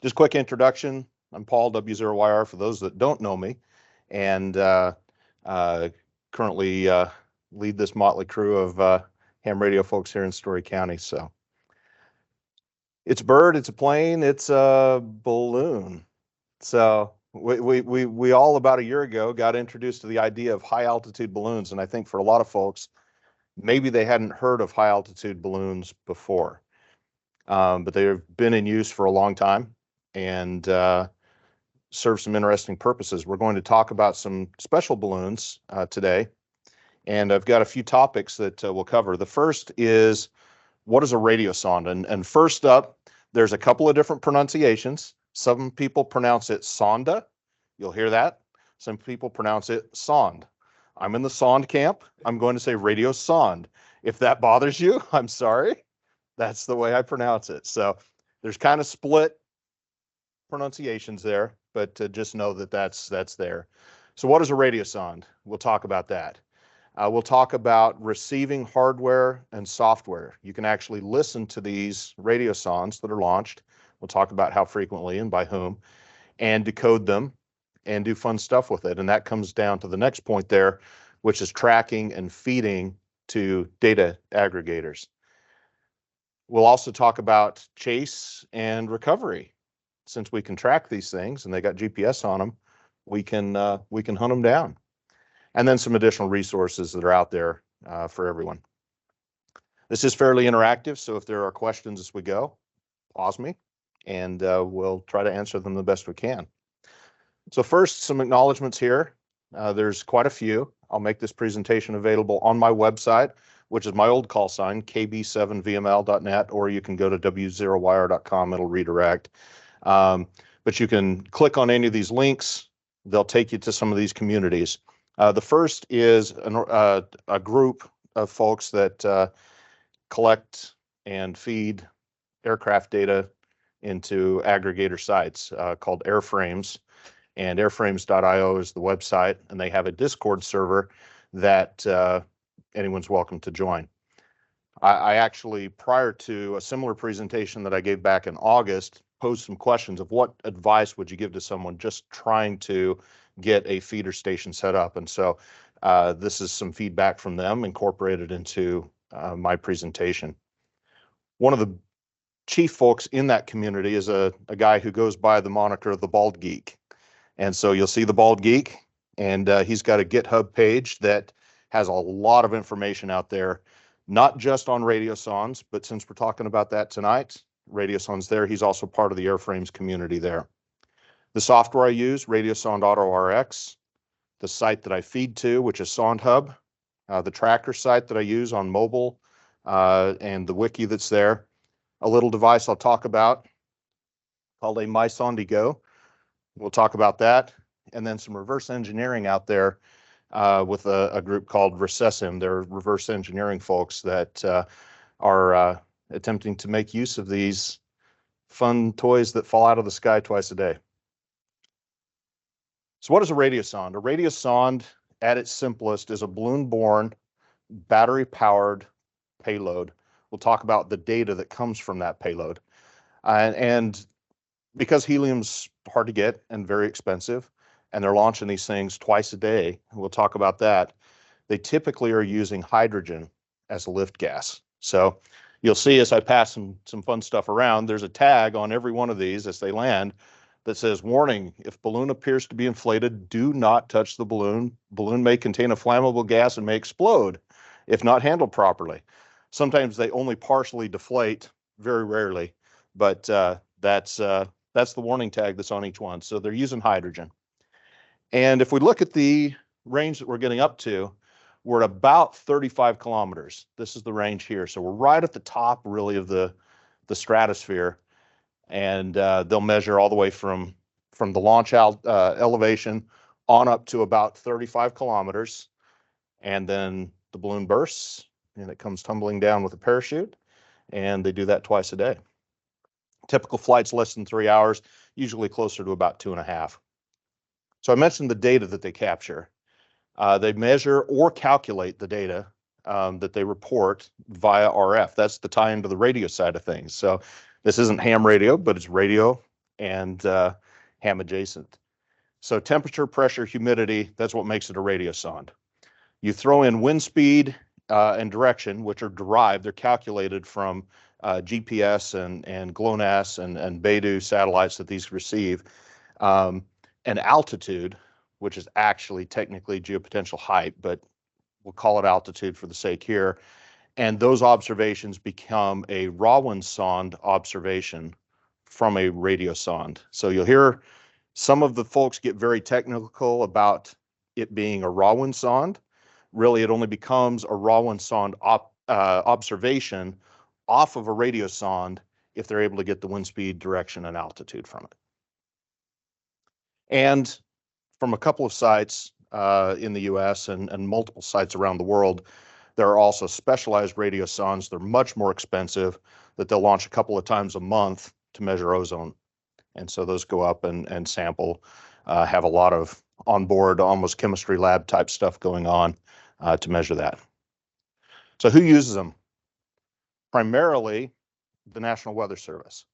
Just quick introduction. I'm Paul, W0YR, for those that don't know me, and currently lead this motley crew of ham radio folks here in Story County. So it's a bird, it's a plane, it's a balloon. So we all about a year ago got introduced to the idea of high altitude balloons, and I think for a lot of folks, maybe they hadn't heard of high altitude balloons before, but they've been in use for a long time and serve some interesting purposes. We're going to talk about some special balloons today, and I've got a few topics that we'll cover. The first is, what is a radiosonde? And first up, there's a couple of different pronunciations. Some people pronounce it sonda. You'll hear that. Some people pronounce it sonde. I'm in the sonde camp. I'm going to say radiosonde. If that bothers you, I'm sorry. That's the way I pronounce it. So there's kind of split pronunciations there, but just know that that's there. So what is a radiosonde? We'll talk about that. We'll talk about receiving hardware and software. You can actually listen to these radiosondes that are launched. We'll talk about how frequently and by whom, and decode them and do fun stuff with it. And that comes down to the next point there, which is tracking and feeding to data aggregators. We'll also talk about chase and recovery. Since we can track these things and they got GPS on them, we can hunt them down. And then some additional resources that are out there for everyone. This is fairly interactive, so if there are questions as we go, pause me, and we'll try to answer them the best we can. So first, some acknowledgments here. There's quite a few. I'll make this presentation available on my website, which is my old call sign, kb7vml.net, or you can go to w0wire.com. It'll redirect. But you can click on any of these links. They'll take you to some of these communities. The first is a group of folks that collect and feed aircraft data into aggregator sites called Airframes, and airframes.io is the website, and they have a Discord server that anyone's welcome to join. I actually, prior to a similar presentation that I gave back in August, posed some questions of what advice would you give to someone just trying to get a feeder station set up. And so this is some feedback from them incorporated into my presentation. One of the chief folks in that community is a guy who goes by the moniker of the Bald Geek. And so you'll see the Bald Geek, and he's got a GitHub page that has a lot of information out there, not just on radiosondes, but since we're talking about that tonight, radiosondes there, he's also part of the Airframes community there. The software I use, Radiosonde Auto RX, the site that I feed to, which is SondeHub, the tracker site that I use on mobile, and the wiki that's there. A little device I'll talk about called a MySondeGo. We'll talk about that. And then some reverse engineering out there with a group called Recessim. They're reverse engineering folks that are attempting to make use of these fun toys that fall out of the sky twice a day. So what is a radiosonde? A radiosonde, at its simplest, is a balloon-borne, battery-powered payload. We'll talk about the data that comes from that payload. And because helium's hard to get and very expensive, and they're launching these things twice a day, we'll talk about that, they typically are using hydrogen as a lift gas. So you'll see as I pass some fun stuff around, there's a tag on every one of these as they land that says, warning, if balloon appears to be inflated, do not touch the balloon. Balloon may contain a flammable gas and may explode if not handled properly. Sometimes they only partially deflate, very rarely, but that's the warning tag that's on each one. So they're using hydrogen. And if we look at the range that we're getting up to, we're at about 35 kilometers. This is the range here. So we're right at the top, really, of the stratosphere. And they'll measure all the way from the launch elevation on up to about 35 kilometers. And then the balloon bursts, and it comes tumbling down with a parachute. And they do that twice a day. Typical flight's less than 3 hours, usually closer to about 2.5. So I mentioned the data that they capture. They measure or calculate the data that they report via RF. That's the tie into the radio side of things. So this isn't ham radio, but it's radio and ham adjacent. So temperature, pressure, humidity, that's what makes it a radiosonde. You throw in wind speed and direction, which are derived, they're calculated from GPS and GLONASS and Beidou satellites that these receive, and altitude, which is actually technically geopotential height, but we'll call it altitude for the sake here. And those observations become a Raman sonde observation from a radiosonde. So you'll hear some of the folks get very technical about it being a Raman sonde. Really, it only becomes a Raman sonde observation off of a radiosonde if they're able to get the wind speed, direction, and altitude from it. And from a couple of sites in the US and multiple sites around the world, there are also specialized radiosondes. They're much more expensive, that they'll launch a couple of times a month to measure ozone. And so those go up and sample, have a lot of onboard, almost chemistry lab type stuff going on to measure that. So who uses them? Primarily the National Weather Service.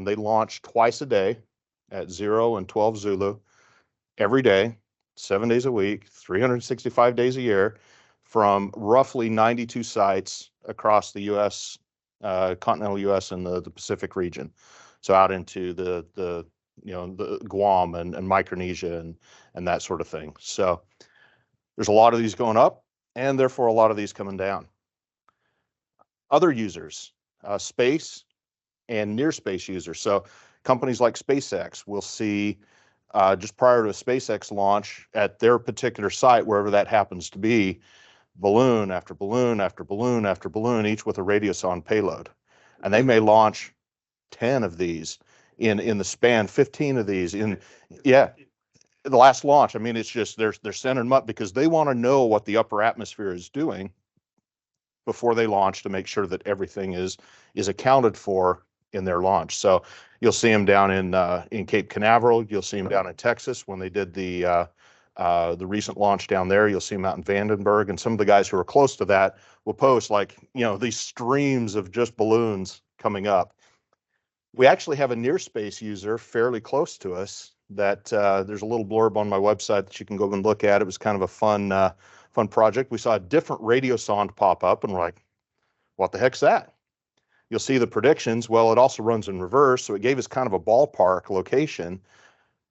They launch twice a day at 0 and 12 Zulu every day, 7 days a week, 365 days a year, from roughly 92 sites across the U.S., continental U.S. and the Pacific region. So out into the Guam and Micronesia and that sort of thing. So there's a lot of these going up, and therefore a lot of these coming down. Other users, space and near space users. So companies like SpaceX will see just prior to a SpaceX launch at their particular site, wherever that happens to be, balloon after balloon after balloon after balloon, each with a radiosonde payload. And they may launch 10 of these in the span, 15 of these in, yeah, the last launch. I mean, it's just, they're sending them up because they want to know what the upper atmosphere is doing before they launch to make sure that everything is accounted for in their launch. So you'll see them down in Cape Canaveral. You'll see them down in Texas when they did the recent launch down there. You'll see them out in Vandenberg, and some of the guys who are close to that will post these streams of just balloons coming up. We actually have a near space user fairly close to us that there's a little blurb on my website that you can go and look at. It was kind of a fun project. We saw a different radiosonde pop up, and we're like, what the heck's that? You'll see the predictions. Well, it also runs in reverse, so it gave us kind of a ballpark location.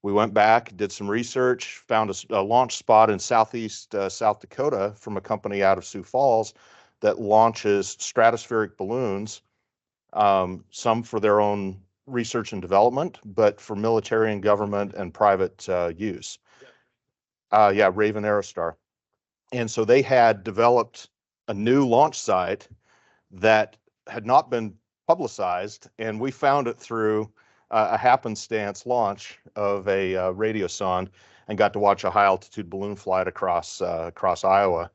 We went back, did some research, found a launch spot in southeast South Dakota from a company out of Sioux Falls that launches stratospheric balloons, some for their own research and development, but for military and government and private use. Raven Aerostar. And so they had developed a new launch site that had not been publicized, and we found it through a happenstance launch of a radiosonde and got to watch a high altitude balloon flight across Iowa,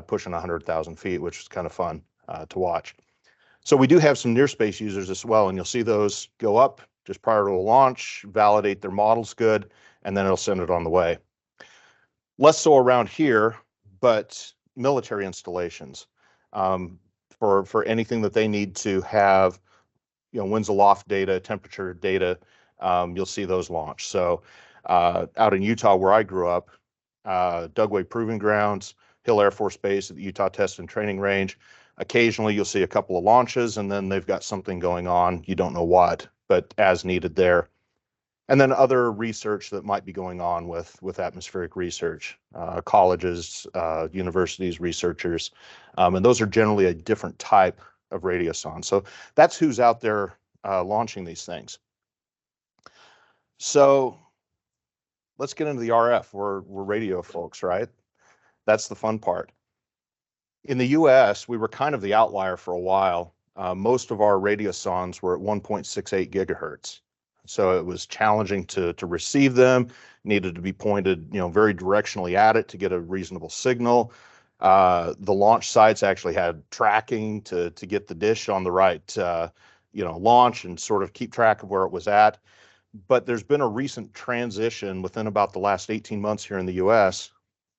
pushing 100,000 feet, which was kind of fun to watch. So we do have some near space users as well, and you'll see those go up just prior to a launch, validate their models good, and then it'll send it on the way. Less so around here, but military installations for anything that they need to have, winds aloft data, temperature data, you'll see those launch. So out in Utah, where I grew up, Dugway Proving Grounds, Hill Air Force Base at the Utah Test and Training Range, occasionally you'll see a couple of launches, and then they've got something going on. You don't know what, but as needed there. And then other research that might be going on with atmospheric research, colleges, universities, researchers, and those are generally a different type of radiosonde. So that's who's out there launching these things. So let's get into the RF. We're radio folks, right? That's the fun part. In the US, we were kind of the outlier for a while. Most of our radiosondes were at 1.68 gigahertz. So it was challenging to receive them, needed to be pointed, very directionally at it to get a reasonable signal. The launch sites actually had tracking to get the dish on the right, launch and sort of keep track of where it was at. But there's been a recent transition within about the last 18 months here in the US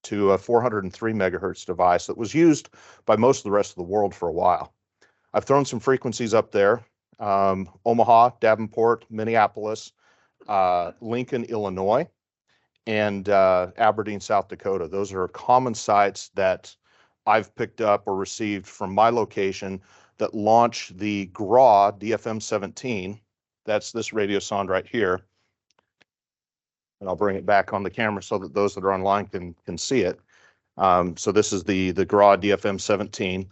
to a 403 megahertz device that was used by most of the rest of the world for a while. I've thrown some frequencies up there. Omaha, Davenport, Minneapolis, Lincoln, Illinois, and Aberdeen, South Dakota. Those are common sites that I've picked up or received from my location that launch the GRAW DFM-17. That's this radiosonde right here. And I'll bring it back on the camera so that those that are online can see it. So this is the GRAW DFM-17.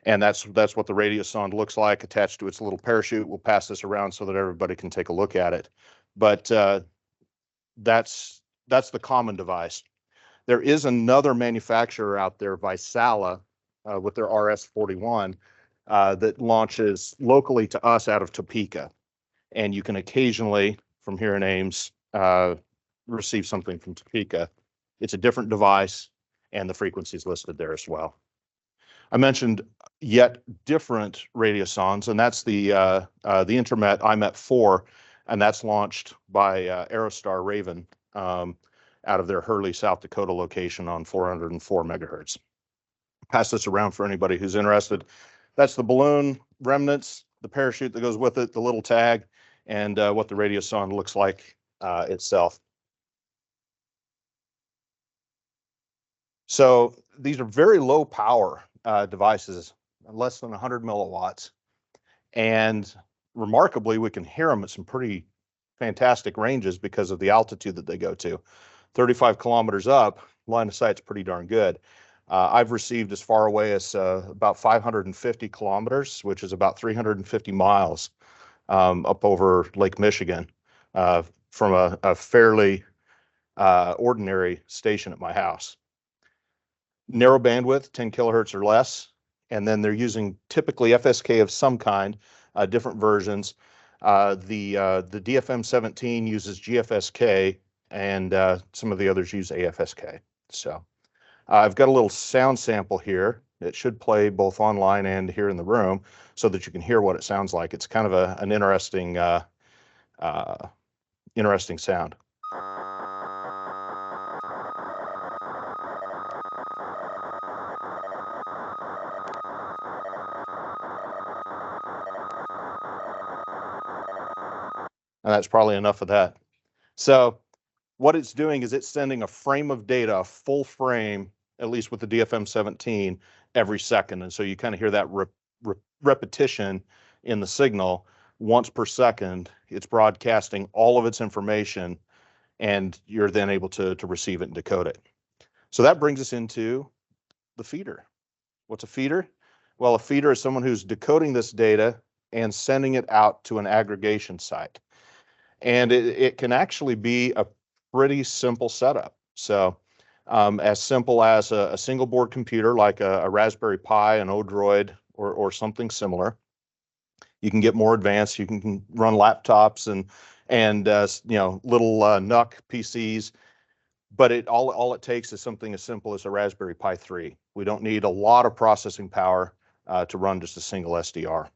And that's what the radiosonde looks like attached to its little parachute. We'll pass this around so that everybody can take a look at it. But that's the common device. There is another manufacturer out there, Visala, with their RS-41, that launches locally to us out of Topeka. And you can occasionally, from here in Ames, receive something from Topeka. It's a different device, and the frequency is listed there as well. I mentioned yet different radiosondes, and that's the Intermet IMET-4, and that's launched by Aerostar Raven out of their Hurley, South Dakota location on 404 megahertz. Pass this around for anybody who's interested. That's the balloon remnants, the parachute that goes with it, the little tag, and what the radiosonde looks like itself. So these are very low power devices, less than 100 milliwatts. And remarkably, we can hear them at some pretty fantastic ranges because of the altitude that they go to. 35 kilometers up, line of sight's pretty darn good. I've received as far away as about 550 kilometers, which is about 350 miles up over Lake Michigan from a fairly ordinary station at my house. Narrow bandwidth, 10 kilohertz or less, and then they're using typically FSK of some kind, different versions. The DFM-17 uses GFSK, and some of the others use AFSK. So I've got a little sound sample here. It should play both online and here in the room so that you can hear what it sounds like. It's kind of an interesting sound. And that's probably enough of that. So what it's doing is it's sending a frame of data, a full frame, at least with the DFM-17, every second. And so you kind of hear that repetition in the signal once per second. It's broadcasting all of its information, and you're then able to receive it and decode it. So that brings us into the feeder. What's a feeder? Well, a feeder is someone who's decoding this data and sending it out to an aggregation site. And it can actually be a pretty simple setup. So as simple as a single board computer like a Raspberry Pi, an Odroid, or something similar. You can get more advanced. You can run laptops and little NUC PCs. But all it takes is something as simple as a Raspberry Pi 3. We don't need a lot of processing power to run just a single SDR.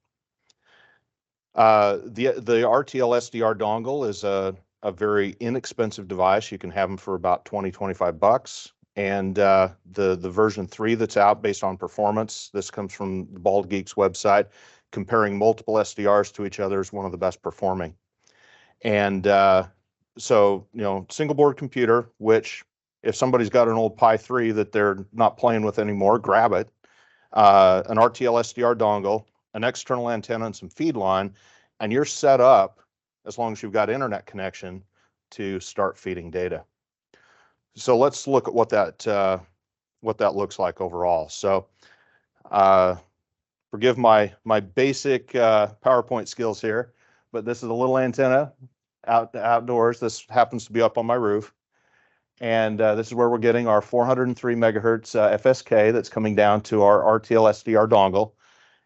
The RTL SDR dongle is a very inexpensive device. You can have them for about 20-25 bucks. And the version 3 that's out based on performance, this comes from the Bald Geeks website, comparing multiple SDRs to each other is one of the best performing. And so, single board computer, which if somebody's got an old Pi 3 that they're not playing with anymore, grab it. An RTL SDR dongle, an external antenna, and some feed line, and you're set up, as long as you've got internet connection, to start feeding data. So let's look at what that looks like overall. So forgive my basic PowerPoint skills here, but this is a little antenna outdoors. This happens to be up on my roof. And this is where we're getting our 403 megahertz FSK that's coming down to our RTL SDR dongle.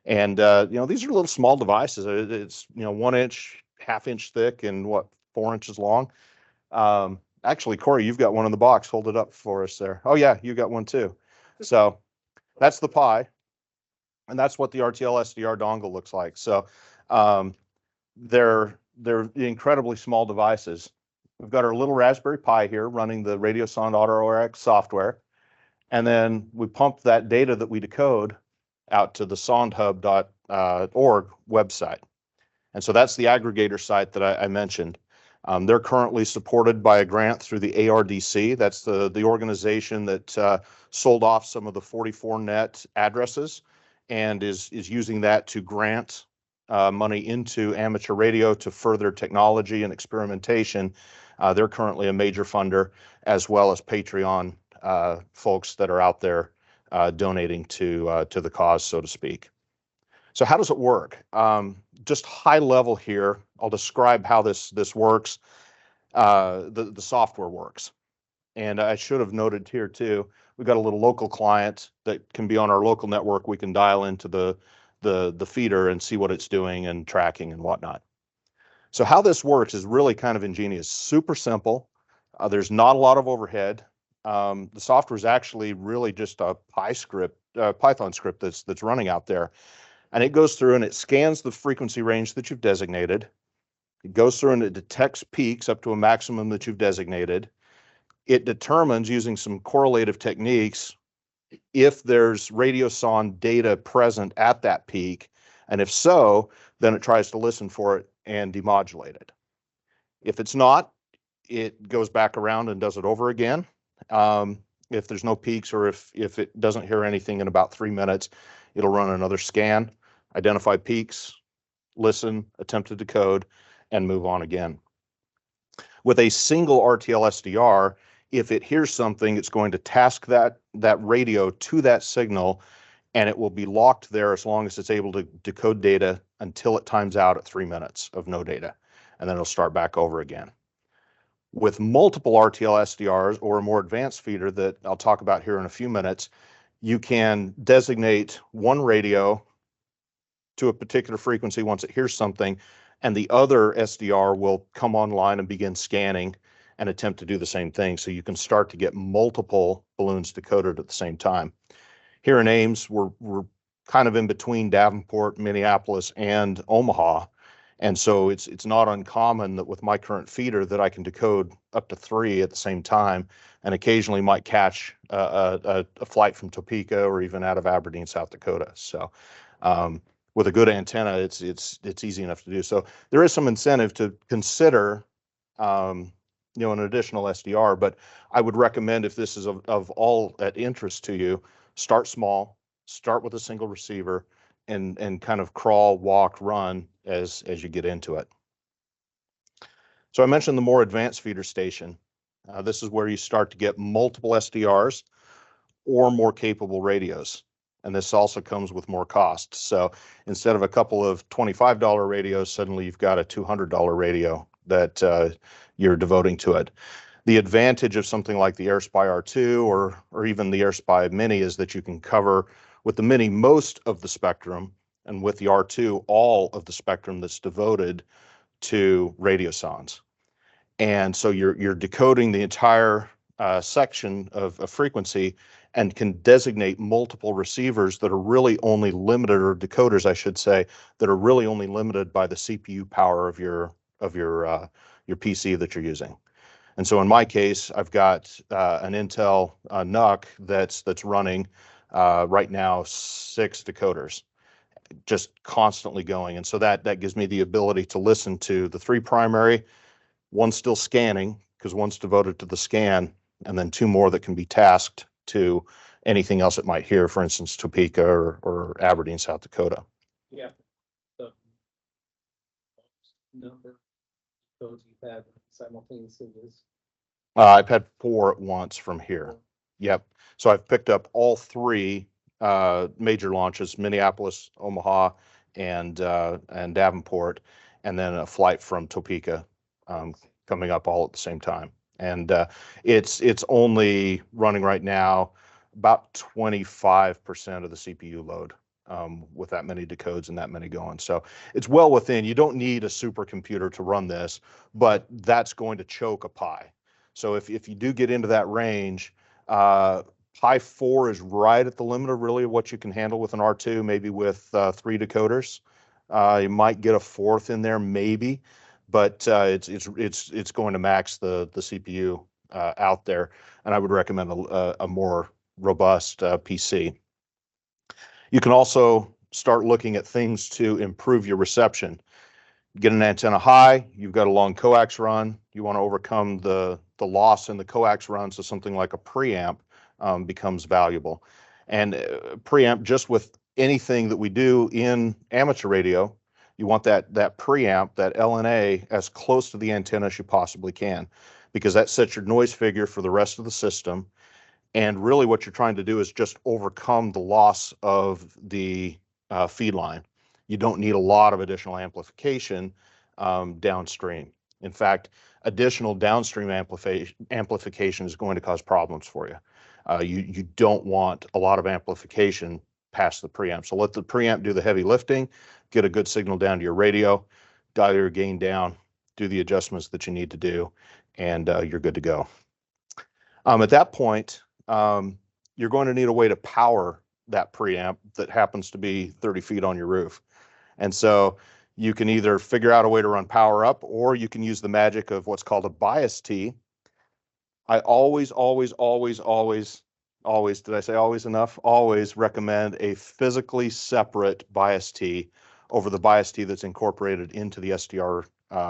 And, these are little small devices. It's, 1 inch, ½ inch thick and 4 inches long. Actually, Corey, you've got one in the box. Hold it up for us there. Oh yeah, you got one too. So that's the Pi. And that's what the RTL SDR dongle looks like. So they're incredibly small devices. We've got our little Raspberry Pi here running the Radiosonde AutoRx software. And then we pump that data that we decode out to the sondhub.org website. And so that's the aggregator site that I mentioned. They're currently supported by a grant through the ARDC. That's the organization that sold off some of the 44net addresses and is using that to grant money into amateur radio to further technology and experimentation. They're currently a major funder, as well as Patreon folks that are out there donating to the cause, so to speak. So how does it work? Just high level here, I'll describe how this works, the software works. And I should have noted here too, we've got a little local client that can be on our local network. We can dial into the feeder and see what it's doing and tracking and whatnot. So how this works is really kind of ingenious, super simple. There's not a lot of overhead. The software is actually really just a Python script that's running out there. And it goes through and it scans the frequency range that you've designated. It goes through and it detects peaks up to a maximum that you've designated. It determines, using some correlative techniques, if there's radiosonde data present at that peak. And if so, then it tries to listen for it and demodulate it. If it's not, it goes back around and does it over again. If there's no peaks, or if it doesn't hear anything in about 3 minutes, it'll run another scan, identify peaks, listen, attempt to decode, and move on again. With a single RTL SDR, if it hears something, it's going to task that radio to that signal, and it will be locked there as long as it's able to decode data until it times out at 3 minutes of no data, and then it'll start back over again. With multiple RTL SDRs, or a more advanced feeder that I'll talk about here in a few minutes, you can designate one radio to a particular frequency once it hears something, and the other SDR will come online and begin scanning and attempt to do the same thing. So you can start to get multiple balloons decoded at the same time. Here in Ames, we're kind of in between Davenport, Minneapolis, and Omaha. And so it's not uncommon that with my current feeder that I can decode up to 3 at the same time, and occasionally might catch a flight from Topeka or even out of Aberdeen, South Dakota. So with a good antenna, it's easy enough to do. So there is some incentive to consider an additional SDR, but I would recommend, if this is of all at interest to you, start small, start with a single receiver, and kind of crawl, walk, run as you get into it. So I mentioned the more advanced feeder station. This is where you start to get multiple SDRs or more capable radios. And this also comes with more cost. So instead of a couple of $25 radios, suddenly you've got a $200 radio that you're devoting to it. The advantage of something like the AirSpy R2 or even the AirSpy Mini is that you can cover, with the Mini, most of the spectrum, and with the R2, all of the spectrum that's devoted to radiosondes. And so you're decoding the entire section of frequency, and can designate multiple receivers that are really only limited, or decoders, I should say, that are really only limited by the CPU power of your PC that you're using. And so in my case, I've got an Intel NUC that's running right now 6 decoders, just constantly going. And so that gives me the ability to listen to the 3 primary, one still scanning because one's devoted to the scan, and then 2 more that can be tasked to anything else it might hear, for instance, Topeka or Aberdeen, South Dakota. Yeah. The number of codes you've had simultaneously is? I've had 4 at once from here. Yep. So I've picked up all 3 major launches: Minneapolis, Omaha, and Davenport, and then a flight from Topeka coming up all at the same time. And it's only running right now about 25% of the CPU load with that many decodes and that many going. So it's well within. You don't need a supercomputer to run this, but that's going to choke a Pi. So if you do get into that range, Pi 4 is right at the limit of really what you can handle with an R2, maybe with 3 decoders. You might get a 4th in there, maybe, but it's going to max the CPU out there, and I would recommend a more robust PC. You can also start looking at things to improve your reception. Get an antenna high, you've got a long coax run, you want to overcome the loss in the coax run, so something like a preamp becomes valuable. And preamp, just with anything that we do in amateur radio, you want that preamp, that LNA, as close to the antenna as you possibly can, because that sets your noise figure for the rest of the system. And really what you're trying to do is just overcome the loss of the feed line. You don't need a lot of additional amplification downstream. In fact, additional downstream amplification is going to cause problems for you. You don't want a lot of amplification past the preamp. So let the preamp do the heavy lifting, get a good signal down to your radio, dial your gain down, do the adjustments that you need to do, and you're good to go. At that point, you're going to need a way to power that preamp that happens to be 30 feet on your roof. And so you can either figure out a way to run power up, or you can use the magic of what's called a bias tee. I always, did I say always enough? Always recommend a physically separate bias tee over the bias tee that's incorporated into the SDR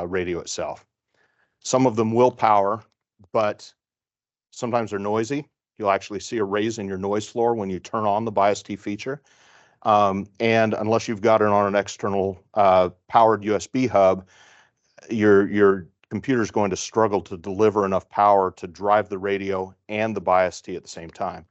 radio itself. Some of them will power, but sometimes they're noisy. You'll actually see a raise in your noise floor when you turn on the bias tee feature. And unless you've got it on an external powered USB hub, your computer's going to struggle to deliver enough power to drive the radio and the bias tee at the same time.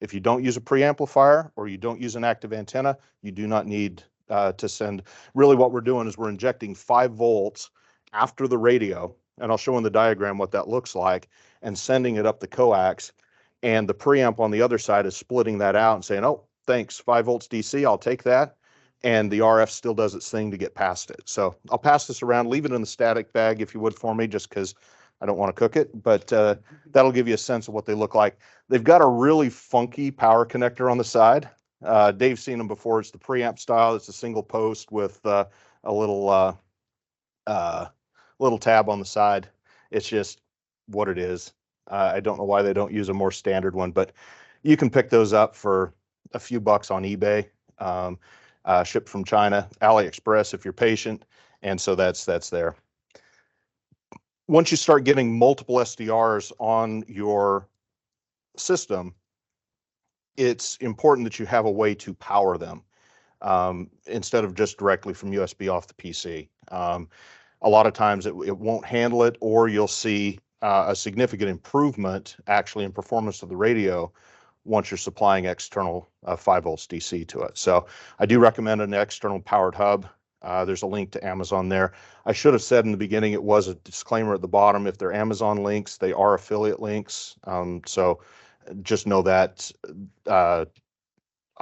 If you don't use a preamplifier or you don't use an active antenna, you do not need to send. Really what we're doing is we're injecting 5 volts after the radio, and I'll show in the diagram what that looks like, and sending it up the coax. And the preamp on the other side is splitting that out and saying, oh, thanks, 5 volts DC, I'll take that. And the RF still does its thing to get past it. So I'll pass this around, leave it in the static bag if you would for me, just because I don't want to cook it, but that'll give you a sense of what they look like. They've got a really funky power connector on the side. Dave's seen them before. It's the preamp style. It's a single post with a little tab on the side. It's just what it is. I don't know why they don't use a more standard one, but you can pick those up for a few bucks on eBay, shipped from China, AliExpress if you're patient, and so that's there. Once you start getting multiple SDRs on your system, it's important that you have a way to power them instead of just directly from USB off the PC. A lot of times it won't handle it, or you'll see a significant improvement actually in performance of the radio once you're supplying external 5 volts DC to it. So I do recommend an external powered hub. There's a link to Amazon there. I should have said in the beginning, it was a disclaimer at the bottom. If they're Amazon links, they are affiliate links. So just know that I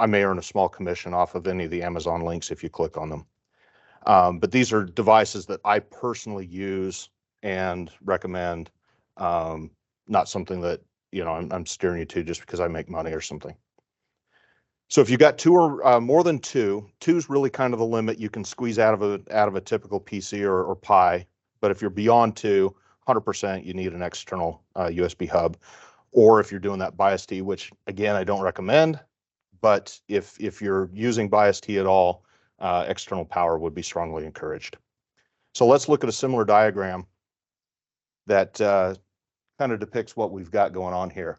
may earn a small commission off of any of the Amazon links if you click on them. But these are devices that I personally use and recommend, not something that, you know, I'm steering you to just because I make money or something. So if you've got 2 or more than 2, 2 is really kind of the limit you can squeeze out of a typical PC or Pi. But if you're beyond 2, 100%, you need an external USB hub. Or if you're doing that bias tee, which again I don't recommend, but if you're using bias tee at all, external power would be strongly encouraged. So let's look at a similar diagram that kind of depicts what we've got going on here.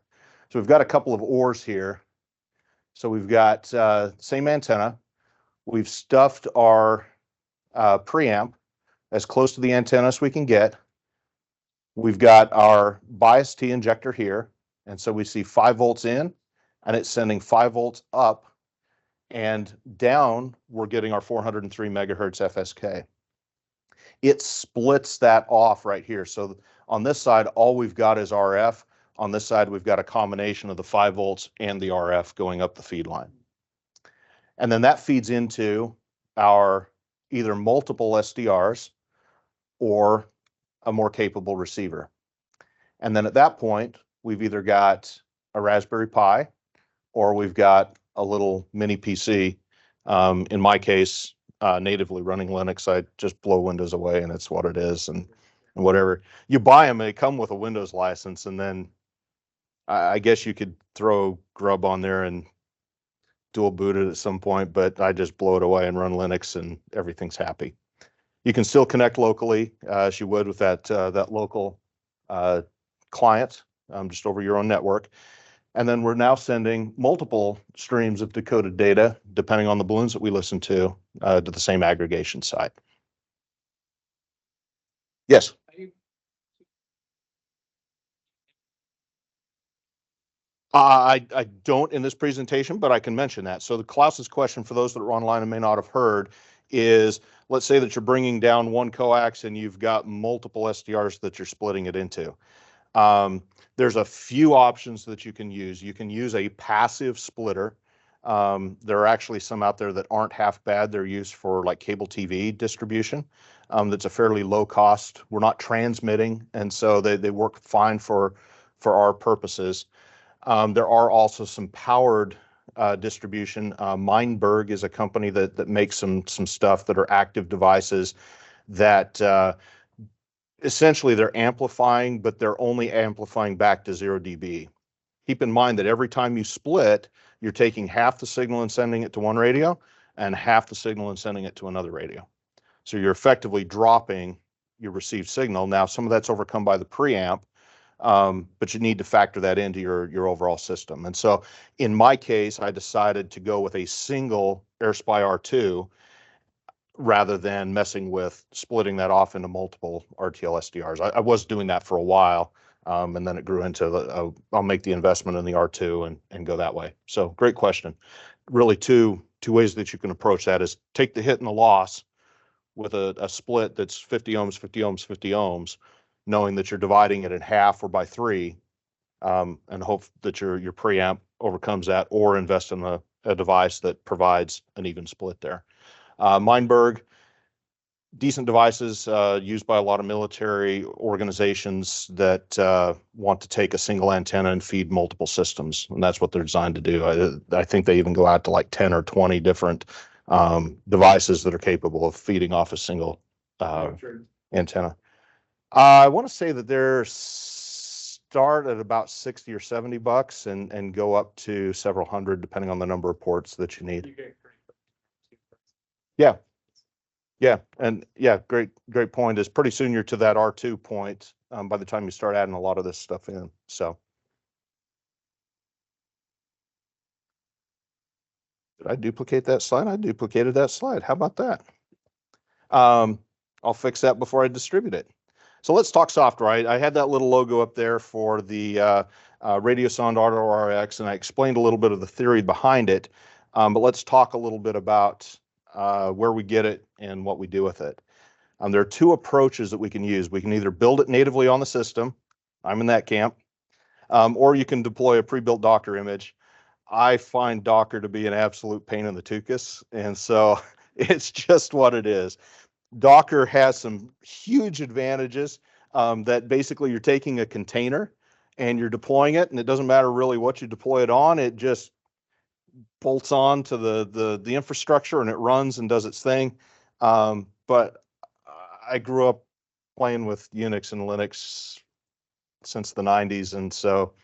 So we've got a couple of ores here. So we've got same antenna. We've stuffed our preamp as close to the antenna as we can get. We've got our bias T injector here. And so we see 5 volts in, and it's sending 5 volts up, and down we're getting our 403 megahertz FSK. It splits that off right here. So on this side, all we've got is RF. On this side, we've got a combination of the 5 volts and the RF going up the feed line. And then that feeds into our either multiple SDRs or a more capable receiver. And then at that point, we've either got a Raspberry Pi or we've got a little mini PC. In my case, natively running Linux, I just blow Windows away and it's what it is. And whatever. You buy them, they come with a Windows license, and then I guess you could throw grub on there and dual boot it at some point, but I just blow it away and run Linux and everything's happy. You can still connect locally as you would with that local client just over your own network. And then we're now sending multiple streams of decoded data, depending on the balloons that we listen to the same aggregation site. Yes. I don't in this presentation, but I can mention that. So the Klaus's question for those that are online and may not have heard is, let's say that you're bringing down one coax and you've got multiple SDRs that you're splitting it into. There's a few options that you can use. You can use a passive splitter. There are actually some out there that aren't half bad. They're used for like cable TV distribution. That's a fairly low cost. We're not transmitting, and so they work fine for our purposes. There are also some powered distribution. Mindberg is a company that makes some stuff that are active devices that essentially they're amplifying, but they're only amplifying back to 0 dB. Keep in mind that every time you split, you're taking half the signal and sending it to one radio and half the signal and sending it to another radio. So you're effectively dropping your received signal. Now, some of that's overcome by the preamp, but you need to factor that into your overall system. And so in my case, I decided to go with a single AirSpy R2 rather than messing with splitting that off into multiple RTL SDRs. I was doing that for a while, and then it grew into I'll make the investment in the R2 and go that way. So great question. Really two ways that you can approach that is take the hit and the loss with a split that's 50 ohms, 50 ohms, 50 ohms, knowing that you're dividing it in half or by 3, and hope that your preamp overcomes that, or invest in a device that provides an even split there. Mindberg, decent devices used by a lot of military organizations that want to take a single antenna and feed multiple systems, and that's what they're designed to do. I think they even go out to like 10 or 20 different devices that are capable of feeding off a single antenna. I want to say that they're start at about 60 or 70 bucks and go up to several hundred depending on the number of ports that you need. Yeah. Yeah, and yeah, great point. Is pretty soon you're to that R2 point by the time you start adding a lot of this stuff in. So, did I duplicate that slide? I duplicated that slide. How about that? I'll fix that before I distribute it. So let's talk software. I had that little logo up there for the Radiosonde Auto RX, and I explained a little bit of the theory behind it. But let's talk a little bit about where we get it and what we do with it. There are two approaches that we can use. We can either build it natively on the system. I'm in that camp. Or you can deploy a pre-built Docker image. I find Docker to be an absolute pain in the tuchus, and so it's just what it is. Docker has some huge advantages that basically you're taking a container and you're deploying it, and it doesn't matter really what you deploy it on. It just bolts on to the infrastructure and it runs and does its thing. But I grew up playing with Unix and Linux since the 90s, and so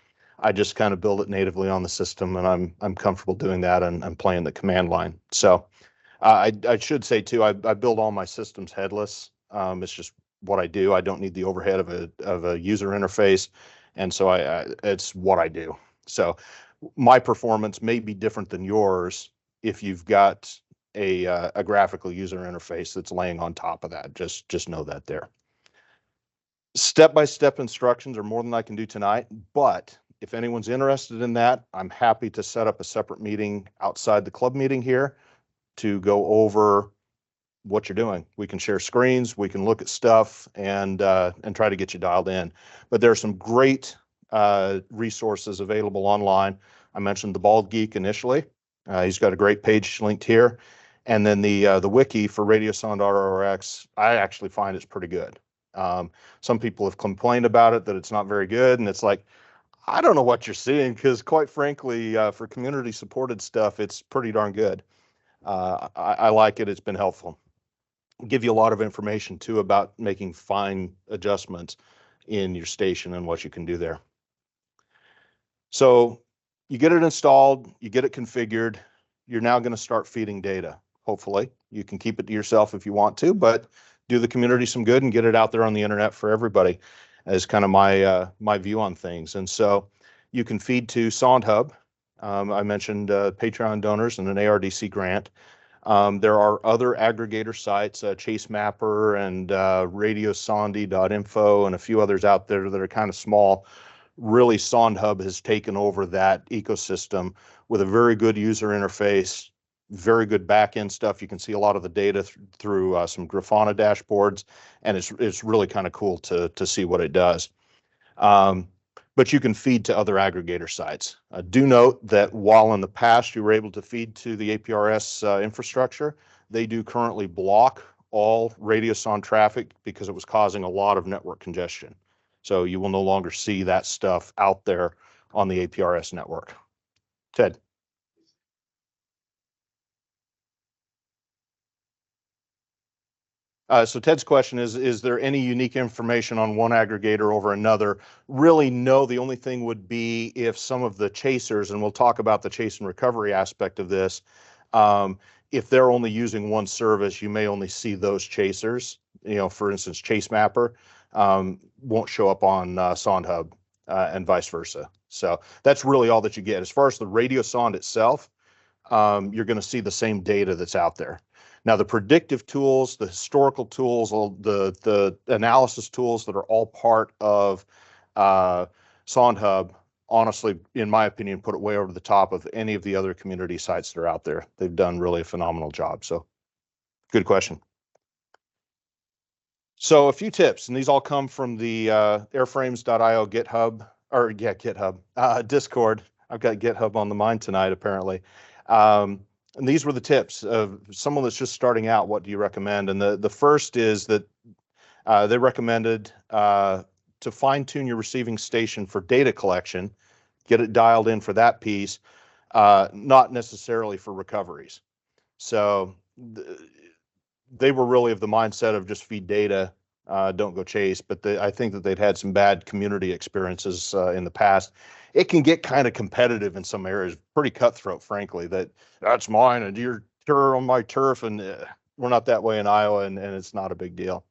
I just kind of build it natively on the system, and I'm comfortable doing that, and I'm playing the command line. So I should say too, I build all my systems headless. It's just what I do. I don't need the overhead of a user interface, and so it's what I do. So my performance may be different than yours if you've got a graphical user interface that's laying on top of that. Just know that there. Step-by-step instructions are more than I can do tonight, but if anyone's interested in that, I'm happy to set up a separate meeting outside the club meeting here to go over what you're doing. We can share screens, we can look at stuff, and try to get you dialed in. But there are some great resources available online. I mentioned the Bald Geek initially. He's got a great page linked here. And then the wiki for Radiosonde RX, I actually find it's pretty good. Some people have complained about it, that it's not very good, and it's like, I don't know what you're seeing, because quite frankly, for community supported stuff, it's pretty darn good. I like it. It's been helpful. Give you a lot of information too about making fine adjustments in your station and what you can do there. So you get it installed, you get it configured, you're now going to start feeding data. Hopefully, you can keep it to yourself if you want to, but do the community some good and get it out there on the internet for everybody, is kind of my view on things. And so you can feed to SondHub. I mentioned Patreon donors and an ARDC grant. There are other aggregator sites, ChaseMapper and Radiosonde.info and a few others out there that are kind of small. Really, SondHub has taken over that ecosystem with a very good user interface, very good back-end stuff. You can see a lot of the data through some Grafana dashboards, and it's really kind of cool to see what it does. But you can feed to other aggregator sites. Do note that while in the past you were able to feed to the APRS infrastructure, they do currently block all Radiosonde traffic because it was causing a lot of network congestion. So you will no longer see that stuff out there on the APRS network. Ted. So Ted's question is there any unique information on one aggregator over another? Really, no. The only thing would be if some of the chasers, and we'll talk about the chase and recovery aspect of this, if they're only using one service, you may only see those chasers. For instance, ChaseMapper won't show up on SondHub and vice versa. So that's really all that you get. As far as the Radiosonde itself, you're going to see the same data that's out there. Now, the predictive tools, the historical tools, the analysis tools that are all part of SondHub, honestly, in my opinion, put it way over the top of any of the other community sites that are out there. They've done really a phenomenal job. So, good question. So, a few tips, and these all come from the airframes.io Discord. I've got GitHub on the mind tonight, apparently. And these were the tips of someone that's just starting out. What do you recommend? And the first is that they recommended to fine tune your receiving station for data collection, get it dialed in for that piece, not necessarily for recoveries. So they were really of the mindset of just feed data, don't go chase. But I think that they'd had some bad community experiences in the past. It can get kind of competitive in some areas, pretty cutthroat, frankly, that's mine and you're on my turf, and we're not that way in Iowa, and it's not a big deal.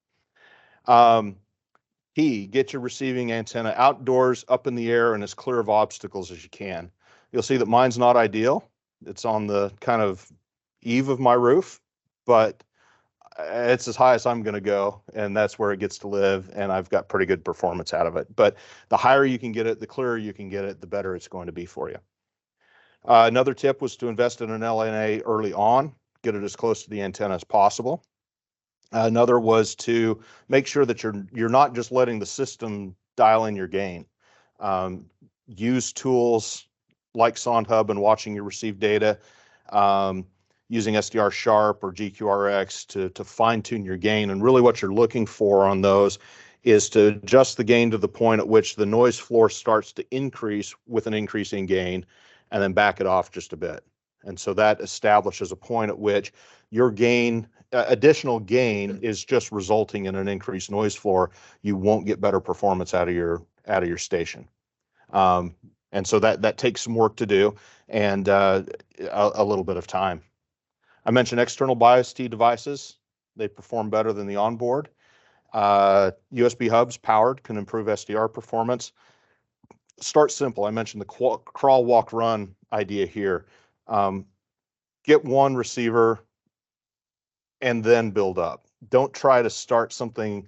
Get your receiving antenna outdoors, up in the air, and as clear of obstacles as you can. You'll see that mine's not ideal. It's on the kind of eve of my roof, but it's as high as I'm going to go, and that's where it gets to live, and I've got pretty good performance out of it. But the higher you can get it, the clearer you can get it, the better it's going to be for you. Another tip was to invest in an LNA early on, get it as close to the antenna as possible. Another was to make sure that you're not just letting the system dial in your gain. Use tools like SondHub and watching your received data, using SDR Sharp or GQRX to fine tune your gain. And really what you're looking for on those is to adjust the gain to the point at which the noise floor starts to increase with an increasing gain, and then back it off just a bit. And so that establishes a point at which your gain, additional gain, is just resulting in an increased noise floor. You won't get better performance out of your station. And so that takes some work to do, and a little bit of time. I mentioned external bias T devices. They perform better than the onboard. USB hubs powered can improve SDR performance. Start simple. I mentioned the crawl, walk, run idea here. Get one receiver and then build up. Don't try to start something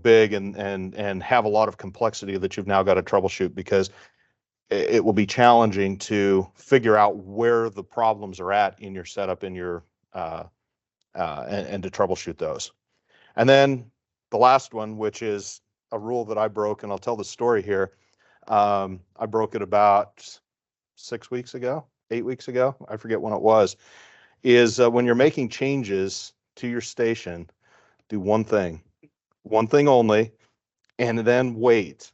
big and have a lot of complexity that you've now got to troubleshoot, because it will be challenging to figure out where the problems are at in your setup, in your and to troubleshoot those. And then the last one, which is a rule that I broke, and I'll tell the story here. I broke it about 8 weeks ago. I forget when it was, is when you're making changes to your station, do one thing only, and then wait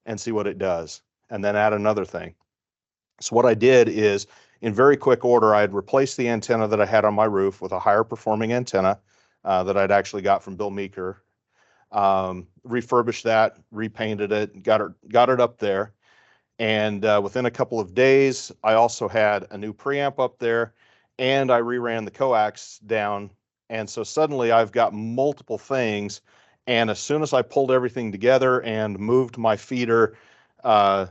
and see what it does, and then add another thing. So what I did is, in very quick order, I had replaced the antenna that I had on my roof with a higher performing antenna that I'd actually got from Bill Meeker. Refurbished that, repainted it, got it up there. And within a couple of days, I also had a new preamp up there, and I reran the coax down. And so suddenly I've got multiple things. And as soon as I pulled everything together and moved my feeder uh,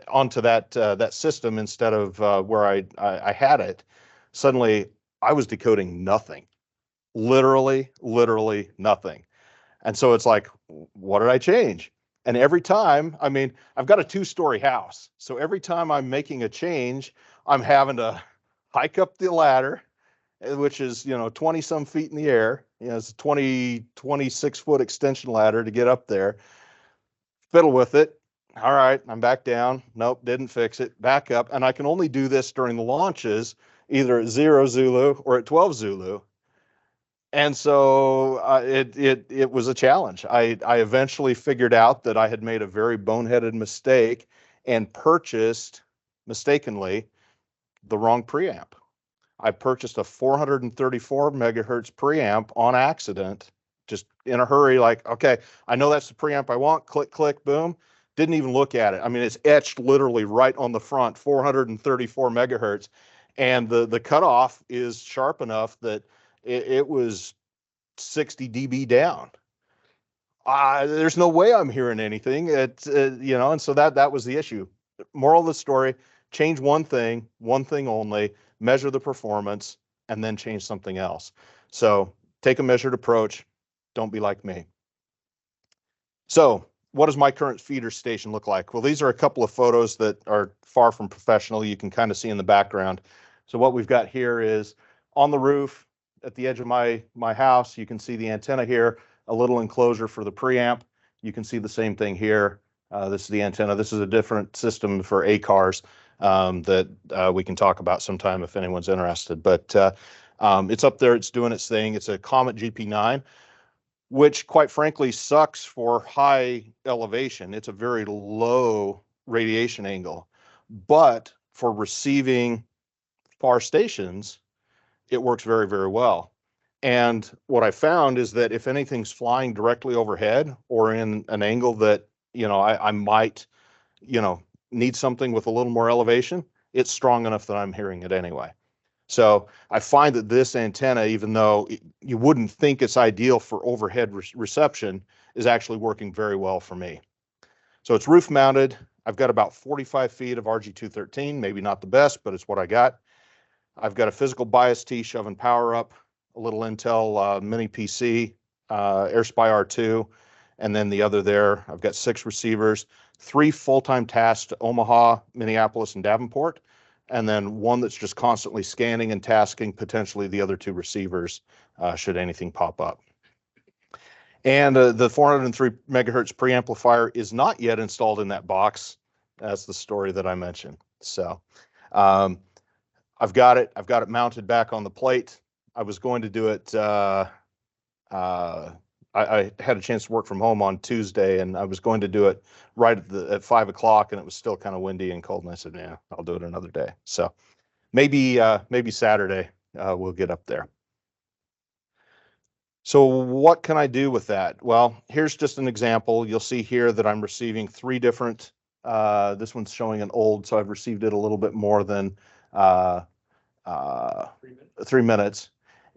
onto that system instead of where I had it, suddenly I was decoding nothing, literally nothing. And so it's like, what did I change? And every time, I mean, I've got a 2-story house. So every time I'm making a change, I'm having to hike up the ladder, which is, 20 some feet in the air. It's a 26-foot extension ladder to get up there, fiddle with it. All right, I'm back down. Nope, didn't fix it. Back up. And I can only do this during the launches, either at 0 Zulu or at 12 Zulu. And so it was a challenge. I eventually figured out that I had made a very boneheaded mistake and purchased mistakenly the wrong preamp. I purchased a 434 megahertz preamp on accident, just in a hurry. Like, okay, I know that's the preamp I want. Click, click, boom. Didn't even look at it. I mean, it's etched literally right on the front, 434 megahertz, and the cutoff is sharp enough that it was 60 dB down. There's no way I'm hearing anything. And so that was the issue. Moral of the story: change one thing only, measure the performance, and then change something else. So take a measured approach. Don't be like me. So what does my current feeder station look like? Well, these are a couple of photos that are far from professional. You can kind of see in the background. So what we've got here is on the roof at the edge of my house. You can see the antenna here, a little enclosure for the preamp. You can see the same thing here. This is the antenna. This is a different system for ACARs that we can talk about sometime if anyone's interested. But it's up there. It's doing its thing. It's a Comet GP9, which quite frankly sucks for high elevation. It's a very low radiation angle. But for receiving far stations, it works very, very well. And what I found is that if anything's flying directly overhead or in an angle that, I might, need something with a little more elevation, it's strong enough that I'm hearing it anyway. So I find that this antenna, even though you wouldn't think it's ideal for overhead reception, is actually working very well for me. So it's roof mounted. I've got about 45 feet of RG213, maybe not the best, but it's what I got. I've got a physical bias T shoving power up, a little Intel mini PC, AirSpy R2, and then the other there. I've got 6 receivers, 3 full-time tasks to Omaha, Minneapolis, and Davenport, and then one that's just constantly scanning and tasking potentially the other 2 receivers should anything pop up. And the 403 megahertz preamplifier is not yet installed in that box. That's the story that I mentioned. So I've got it mounted back on the plate. I was going to do it. I had a chance to work from home on Tuesday, and I was going to do it right at 5 o'clock, and it was still kind of windy and cold. And I said, "Yeah, I'll do it another day." So maybe Saturday we'll get up there. So what can I do with that? Well, here's just an example. You'll see here that I'm receiving 3 different. This one's showing an old, so I've received it a little bit more than 3 minutes.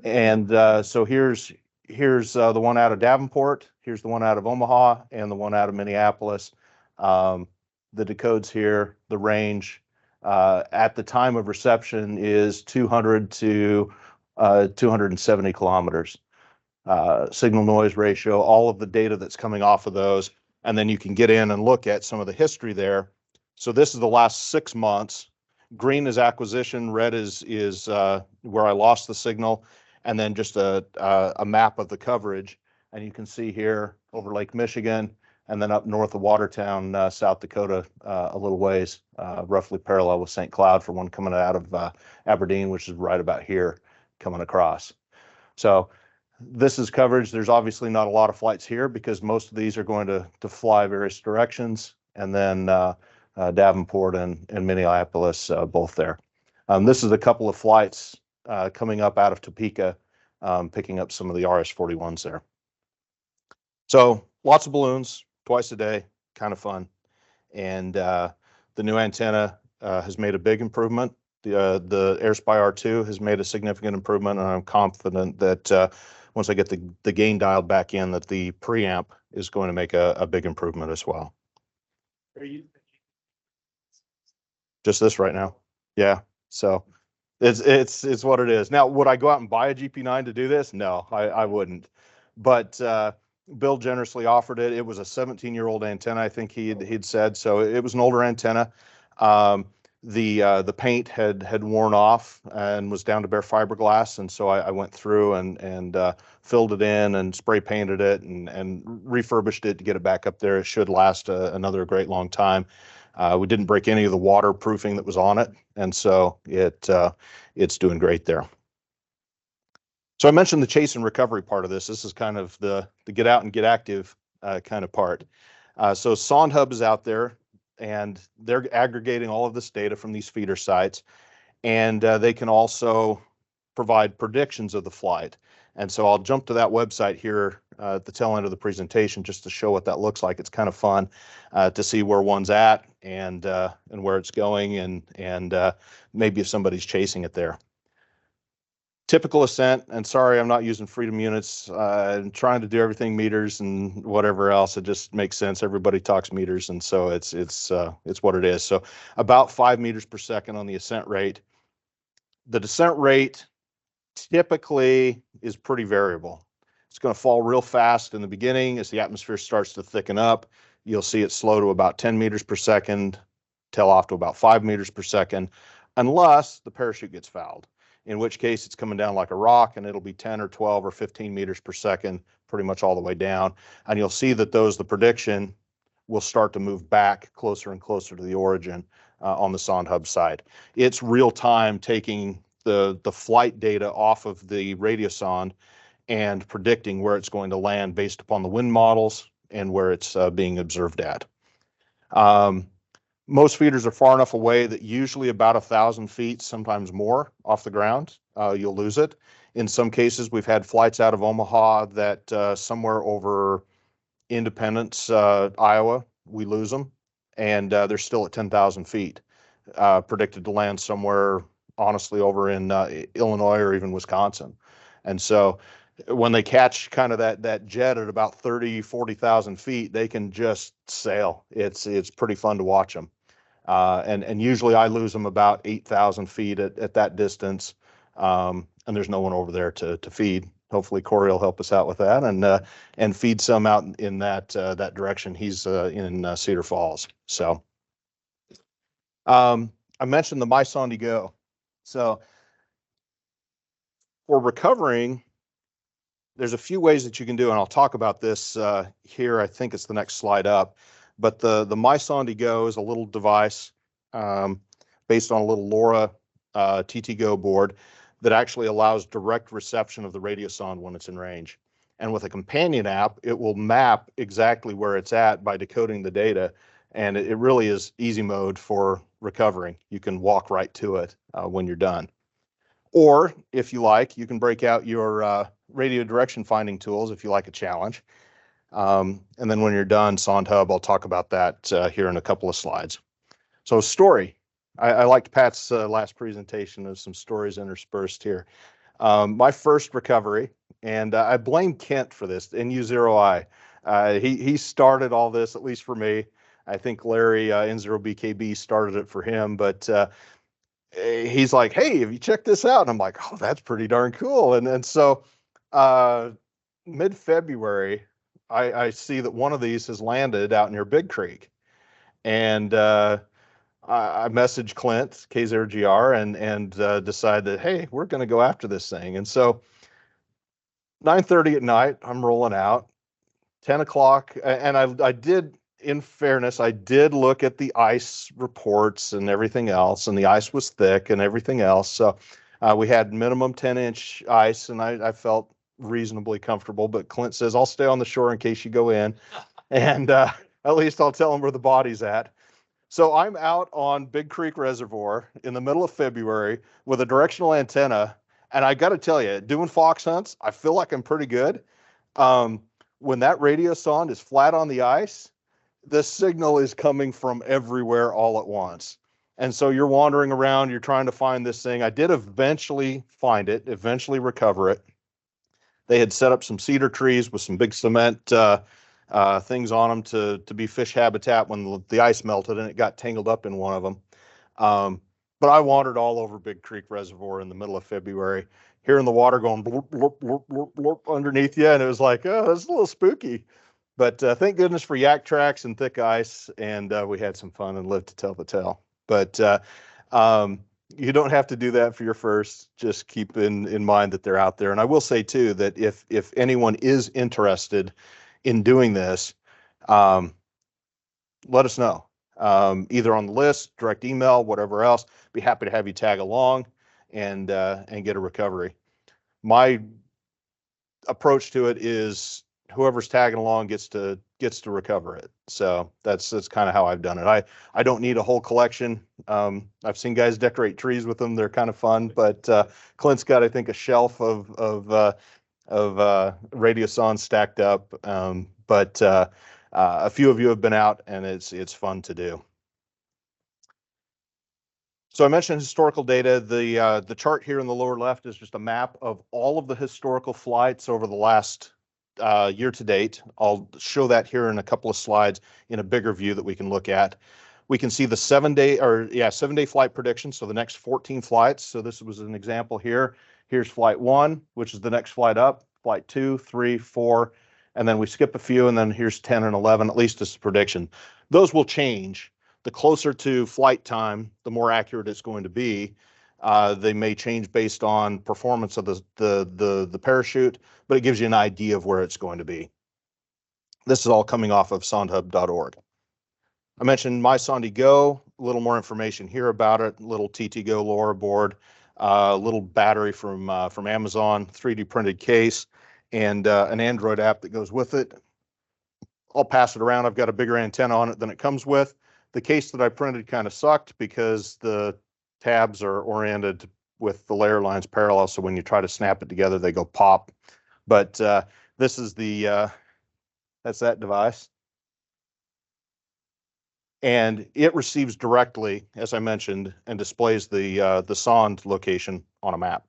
And so here's the one out of Davenport, here's the one out of Omaha, and the one out of Minneapolis. The decodes here, the range at the time of reception is 200 to 270 kilometers. Signal noise ratio, all of the data that's coming off of those, and then you can get in and look at some of the history there. So this is the last 6 months. Green is acquisition, red is where I lost the signal, and then just a map of the coverage. And you can see here over Lake Michigan, and then up north of Watertown, South Dakota, a little ways, roughly parallel with St. Cloud for one coming out of Aberdeen, which is right about here coming across. So this is coverage. There's obviously not a lot of flights here because most of these are going to fly various directions, and then Davenport and Minneapolis, both there. This is a couple of flights coming up out of Topeka, picking up some of the RS-41s there. So lots of balloons, twice a day, kind of fun. And the new antenna has made a big improvement. The AirSpy R2 has made a significant improvement, and I'm confident that once I get the gain dialed back in, that the preamp is going to make a big improvement as well. Are you? Just this right now. Yeah. So it's what it is. Now, would I go out and buy a GP9 to do this? No, I wouldn't. But Bill generously offered it. It was a 17-year-old antenna, I think he'd said. So it was an older antenna. The paint had worn off and was down to bare fiberglass, and so I went through and filled it in and spray painted it and refurbished it to get it back up there. It should last another great long time. We didn't break any of the waterproofing that was on it, and so it's doing great there. So I mentioned the chase and recovery part of this. This is kind of the get out and get active kind of part. So SondHub is out there, and they're aggregating all of this data from these feeder sites, and they can also provide predictions of the flight. And so I'll jump to that website here at the tail end of the presentation just to show what that looks like. It's kind of fun to see where one's at and where it's going, and maybe if somebody's chasing it there. Typical ascent, and sorry, I'm not using freedom units. I'm trying to do everything meters and whatever else. It just makes sense. Everybody talks meters, and so it's what it is. So about 5 meters per second on the ascent rate. The descent rate typically is pretty variable. It's going to fall real fast in the beginning. As the atmosphere starts to thicken up, you'll see it slow to about 10 meters per second, tail off to about 5 meters per second, unless the parachute gets fouled, in which case it's coming down like a rock, and it'll be 10 or 12 or 15 meters per second, pretty much all the way down. And you'll see that the prediction will start to move back closer and closer to the origin on the SondHub side. It's real time taking the flight data off of the radiosonde and predicting where it's going to land based upon the wind models and where it's being observed at. Most feeders are far enough away that usually about 1,000 feet, sometimes more, off the ground, you'll lose it. In some cases, we've had flights out of Omaha that somewhere over Independence, Iowa, we lose them, and they're still at 10,000 feet, predicted to land somewhere, honestly, over in Illinois or even Wisconsin. And so when they catch kind of that jet at about 30, 40,000 feet, they can just sail. It's pretty fun to watch them. And usually I lose them about 8,000 feet at that distance, and there's no one over there to feed. Hopefully Corey will help us out with that and feed some out in that direction. He's in Cedar Falls. So I mentioned the MySonde Go. So for recovering, there's a few ways that you can do, and I'll talk about this here. I think it's the next slide up. But the MySonde Go is a little device based on a little LoRa TT-Go board that actually allows direct reception of the radiosonde when it's in range. And with a companion app, it will map exactly where it's at by decoding the data. And it really is easy mode for recovering. You can walk right to it when you're done. Or if you like, you can break out your radio direction finding tools if you like a challenge. And then when you're done, SondHub, I'll talk about that here in a couple of slides. So story. I liked Pat's last presentation of some stories interspersed here. My first recovery, and I blame Kent for this, NU0I. He started all this, at least for me. I think Larry N0BKB started it for him, but he's like, hey, have you checked this out? And I'm like, oh, that's pretty darn cool. And so mid-February, I see that one of these has landed out near Big Creek. And I messaged Clint, KZRGR, and decide that, hey, we're going to go after this thing. And so 9:30 at night, I'm rolling out. 10 o'clock, and I did, in fairness, I did look at the ice reports and everything else, and the ice was thick and everything else. So we had minimum 10-inch ice, and I felt reasonably comfortable. But Clint says, I'll stay on the shore in case you go in, and at least I'll tell them where the body's at. So I'm out on Big Creek Reservoir in the middle of February with a directional antenna, and I got to tell you, doing fox hunts, I feel like I'm pretty good. When that radiosonde is flat on the ice, the signal is coming from everywhere all at once. And so you're wandering around, you're trying to find this thing. I did eventually find it, eventually recover it. They had set up some cedar trees with some big cement things on them to be fish habitat when the ice melted and it got tangled up in one of them. But I wandered all over Big Creek Reservoir in the middle of February, hearing the water going blurp, blurp, blurp, blurp, blurp underneath you, and it was like, oh, that's a little spooky. But thank goodness for yak tracks and thick ice, and we had some fun and lived to tell the tale. But you don't have to do that for your first. Just keep in mind that they're out there. And I will say too that if anyone is interested in doing this, let us know. Either on the list, direct email, whatever else. Be happy to have you tag along and get a recovery. My approach to it is whoever's tagging along gets to recover it. So that's kind of how I've done it. I don't need a whole collection. I've seen guys decorate trees with them. They're kind of fun, but Clint's got, I think, a shelf of Radiosondes stacked up. But a few of you have been out, and it's fun to do. So I mentioned historical data. The chart here in the lower left is just a map of all of the historical flights over the last year to date. I'll show that here in a couple of slides in a bigger view that we can look at. We can see the 7-day flight prediction. So the next 14 flights. So this was an example here. Here's flight 1, which is the next flight up, flight 2, 3, 4, and then we skip a few, and then here's 10 and 11, at least as a prediction. Those will change. The closer to flight time, the more accurate it's going to be. They may change based on performance of the parachute, but it gives you an idea of where it's going to be. This is all coming off of sondhub.org. I mentioned MySondy Go, a little more information here about it, little TTGo LoRa board, little battery from Amazon, 3D printed case, and an Android app that goes with it. I'll pass it around. I've got a bigger antenna on it than it comes with. The case that I printed kind of sucked because the tabs are oriented with the layer lines parallel, so when you try to snap it together, they go pop. But this is that's that device. And it receives directly, as I mentioned, and displays the sonde location on a map.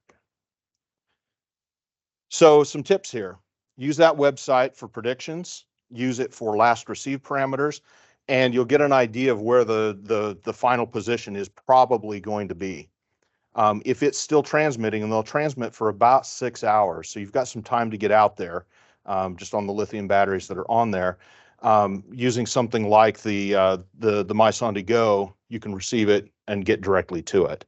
So some tips here. Use that website for predictions. Use it for last received parameters, and you'll get an idea of where the final position is probably going to be. If it's still transmitting, and they'll transmit for about 6 hours, so you've got some time to get out there, just on the lithium batteries that are on there. Using something like the MySondy Go, you can receive it and get directly to it.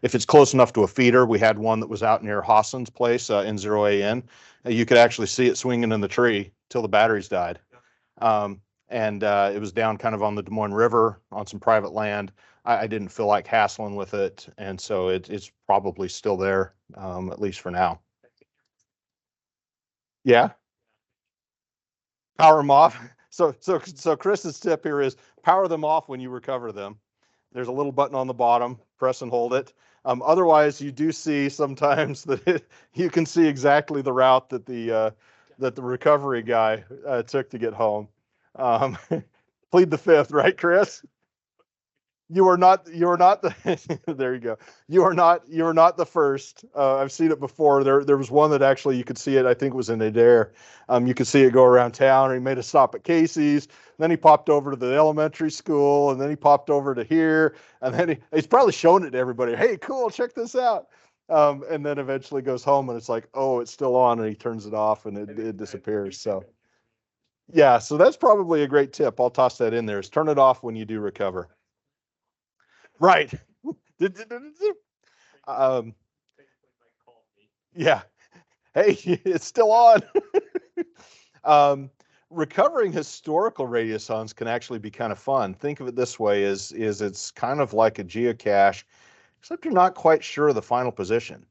If it's close enough to a feeder, we had one that was out near Hassan's place, N0AN. You could actually see it swinging in the tree till the batteries died. And it was down kind of on the Des Moines River on some private land. I didn't feel like hassling with it, and so it's probably still there, at least for now. Yeah, power them off. So Chris's tip here is power them off when you recover them. There's a little button on the bottom, press and hold it. Otherwise, you do see sometimes that you can see exactly the route that the recovery guy took to get home. Plead the fifth, right, Chris? You are not the there you go. You are not the first. I've seen it before. There was one that actually you could see it. I think it was in Adair. You could see it go around town. He made a stop at Casey's. Then he popped over to the elementary school, and then he popped over to here, and then he's probably shown it to everybody. Hey, cool, check this out. And then eventually goes home, and it's like, oh, it's still on, and he turns it off, and it disappears. So yeah, so that's probably a great tip. I'll toss that in there. Is turn it off when you do recover. Right. Yeah. Hey, it's still on. Recovering historical radiosondes can actually be kind of fun. Think of it this way: is it's kind of like a geocache, except you're not quite sure of the final position.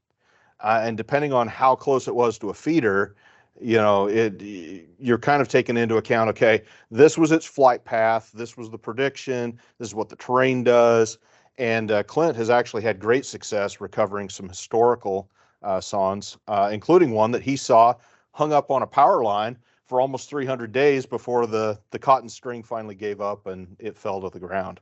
And depending on how close it was to a feeder, you're kind of taking into account, okay, this was its flight path, this was the prediction, this is what the terrain does. And Clint has actually had great success recovering some historical sondes, including one that he saw hung up on a power line for almost 300 days before the cotton string finally gave up and it fell to the ground.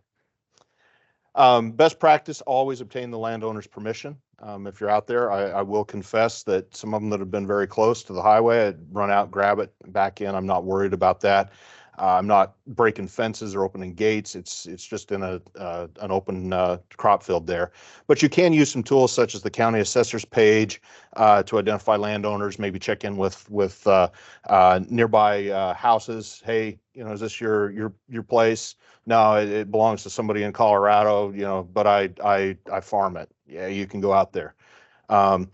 Best practice, always obtain the landowner's permission. If you're out there, I will confess that some of them that have been very close to the highway, I'd run out, grab it, back in. I'm not worried about that. I'm not breaking fences or opening gates. It's just in an open crop field there. But you can use some tools such as the county assessor's page to identify landowners. Maybe check in with nearby houses. Hey, is this your place? No, it belongs to somebody in Colorado. But I farm it. Yeah, you can go out there. Um,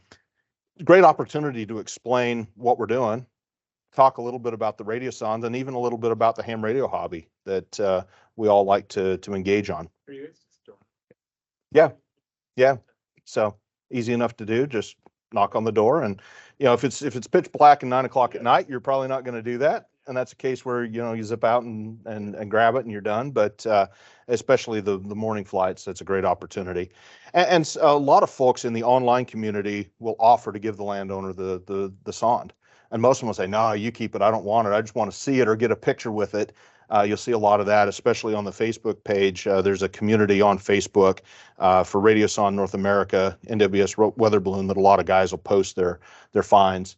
Great opportunity to explain what we're doing, talk a little bit about the radiosondes, and even a little bit about the ham radio hobby that we all like to engage on. Yeah, yeah. So easy enough to do. Just knock on the door, and if it's pitch black and 9 o'clock at night, you're probably not going to do that. And that's a case where you zip out and grab it and you're done. But especially the morning flights, that's a great opportunity. And a lot of folks in the online community will offer to give the landowner the sonde. And most of them will say, no, you keep it. I don't want it. I just want to see it or get a picture with it. You'll see a lot of that, especially on the Facebook page. There's a community on Facebook for Radiosonde North America, NWS weather balloon, that a lot of guys will post their finds.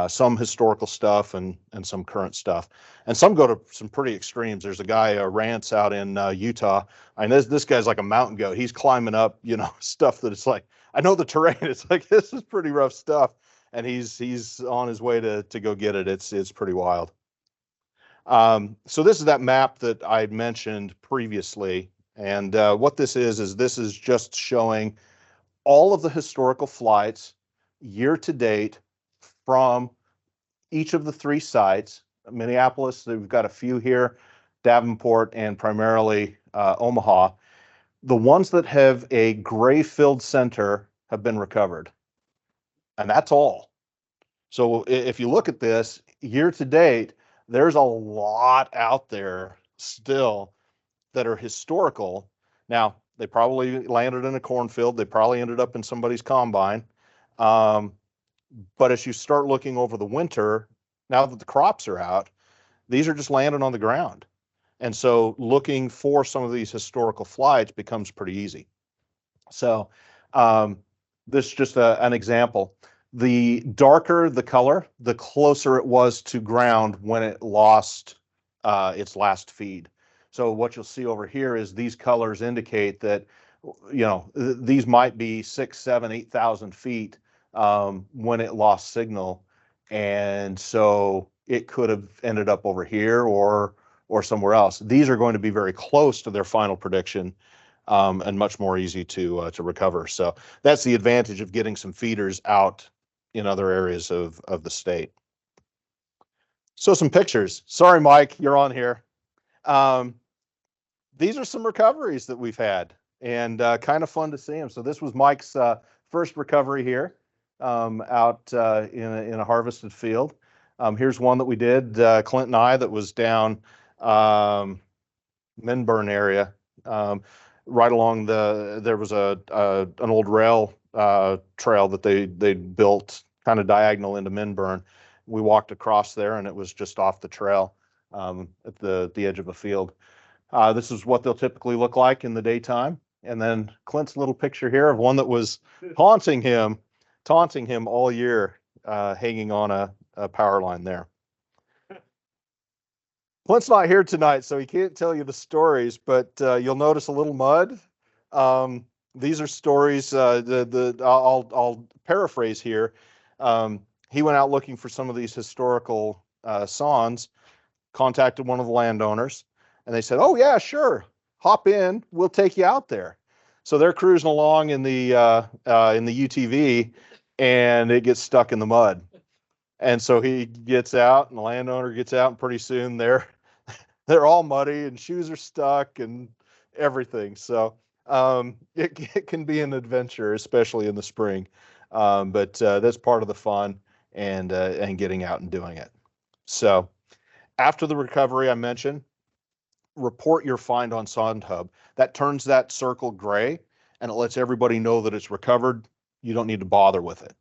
Some historical stuff and some current stuff, and some go to some pretty extremes. There's a guy, Rance, out in Utah. I mean, this guy's like a mountain goat. He's climbing up, stuff that it's like, I know the terrain. It's like, this is pretty rough stuff, and he's on his way to go get it. It's pretty wild. So this is that map that I mentioned previously, and what this is this is just showing all of the historical flights year to date from each of the 3 sites. Minneapolis, we've got a few here, Davenport, and primarily Omaha. The ones that have a gray-filled center have been recovered, and that's all. So if you look at this, year to date, there's a lot out there still that are historical. Now, they probably landed in a cornfield. They probably ended up in somebody's combine. But as you start looking over the winter, now that the crops are out, these are just landing on the ground. And so looking for some of these historical flights becomes pretty easy. So this is just an example. The darker the color, the closer it was to ground when it lost its last feed. So what you'll see over here is these colors indicate that, these might be 6, 7, 8,000 feet when it lost signal, and so it could have ended up over here or somewhere else. These are going to be very close to their final prediction, and much more easy to recover. So that's the advantage of getting some feeders out in other areas of the state. So some pictures. Sorry, Mike, you're on here. These are some recoveries that we've had, and kind of fun to see them. So this was Mike's first recovery here. Out in a harvested field. Here's one that we did, Clint and I, that was down Minburn area. Right along there was an old rail trail that they built kind of diagonal into Minburn. We walked across there, and it was just off the trail at the edge of a field. This is what they'll typically look like in the daytime. And then Clint's little picture here of one that was taunting him all year, hanging on a power line there. Clint's not here tonight, so he can't tell you the stories, but you'll notice a little mud. These are stories. I'll paraphrase here. He went out looking for some of these historical sondes, contacted one of the landowners, and they said, "Oh yeah, sure, hop in. We'll take you out there." So they're cruising along in the UTV, and it gets stuck in the mud. And so he gets out, and the landowner gets out, and pretty soon they're all muddy, and shoes are stuck, and everything. So it can be an adventure, especially in the spring. But that's part of the fun and getting out and doing it. So after the recovery, I mentioned, report your find on SondeHub. That turns that circle gray, and it lets everybody know that it's recovered. You don't need to bother with it.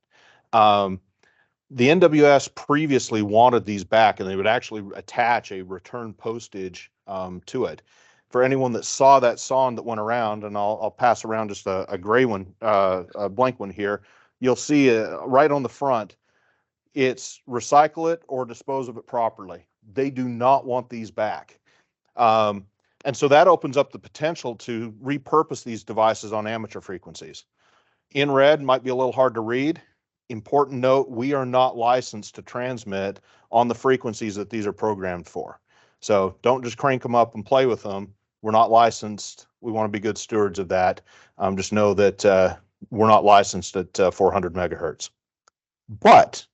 The NWS previously wanted these back, and they would actually attach a return postage to it. for anyone that saw that sonde that went around, and I'll pass around just a gray one, a blank one here, you'll see right on the front, it's recycle it or dispose of it properly. They do not want these back. And so that opens up the potential to repurpose these devices on amateur frequencies. In red might be a little hard to read. Important note, we are not licensed to transmit on the frequencies that these are programmed for. So don't just crank them up and play with them. We're not licensed. We want to be good stewards of that. Just know that we're not licensed at 400 megahertz. But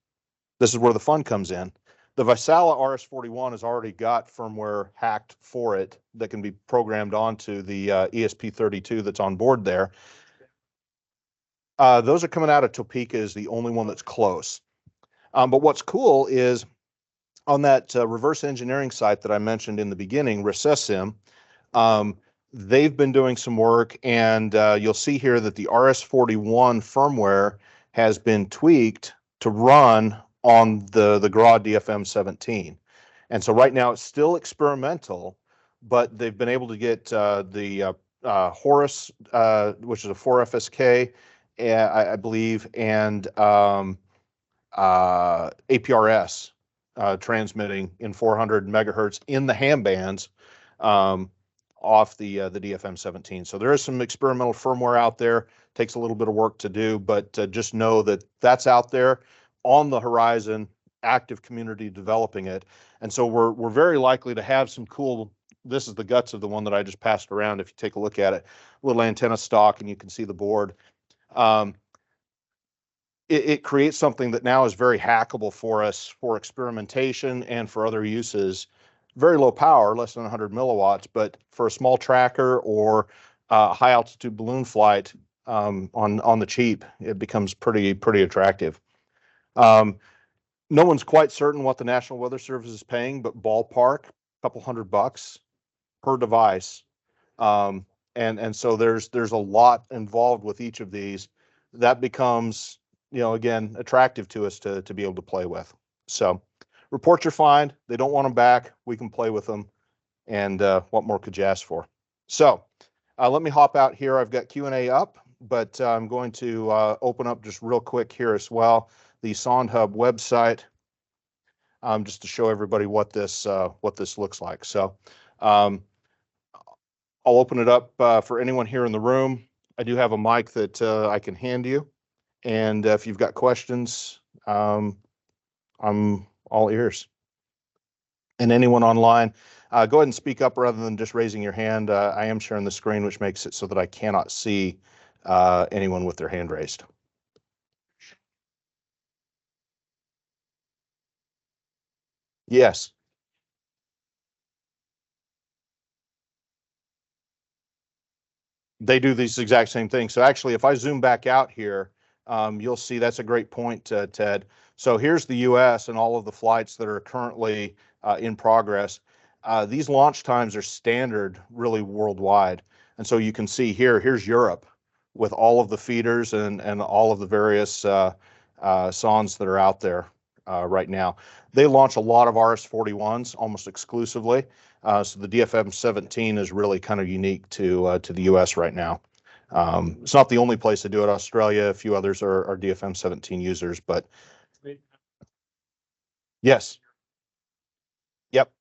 this is where the fun comes in. The Vaisala RS-41 has already got firmware hacked for it that can be programmed onto the ESP32 that's on board there. Those are coming out of Topeka is the only one that's close. But what's cool is on that reverse engineering site that I mentioned in the beginning, Recessim, they've been doing some work, and you'll see here that the RS-41 firmware has been tweaked to run on the GRA DFM17. And so right now it's still experimental, but they've been able to get the Horus, which is a 4FSK, I believe, and APRS transmitting in 400 megahertz in the ham bands off the DFM17. So there is some experimental firmware out there. Takes a little bit of work to do, but just know that that's out there on the horizon, active community developing it. And so we're very likely to have some cool, this is the guts of the one that I just passed around. If you take a look at it, little antenna stock, and you can see the board. It creates something that now is very hackable for us for experimentation and for other uses. Very low power, less than 100 milliwatts, but for a small tracker or high altitude balloon flight on the cheap, it becomes pretty attractive. No one's quite certain what the National Weather Service is paying, but ballpark, a couple $100 per device. And so there's a lot involved with each of these. That becomes, again, attractive to us to be able to play with. So report your find. They don't want them back. We can play with them. And what more could you ask for? So let me hop out here. I've got Q&A up, but I'm going to open up just real quick here as well the SondeHub website, just to show everybody what this looks like. So I'll open it up for anyone here in the room. I do have a mic that I can hand you, and if you've got questions, I'm all ears. And anyone online, go ahead and speak up rather than just raising your hand. I am sharing the screen, which makes it so that I cannot see anyone with their hand raised. Yes. They do these exact same things. So actually, if I zoom back out here, you'll see that's a great point, Ted. So here's the U.S. and all of the flights that are currently in progress. These launch times are standard really worldwide. And so you can see here's Europe with all of the feeders and all of the various sondes that are out there right now. They launch a lot of RS-41s almost exclusively. So the DFM17 is really kind of unique to the U.S. right now. It's not the only place to do it. Australia, a few others are DFM17 users, but yes. Yep.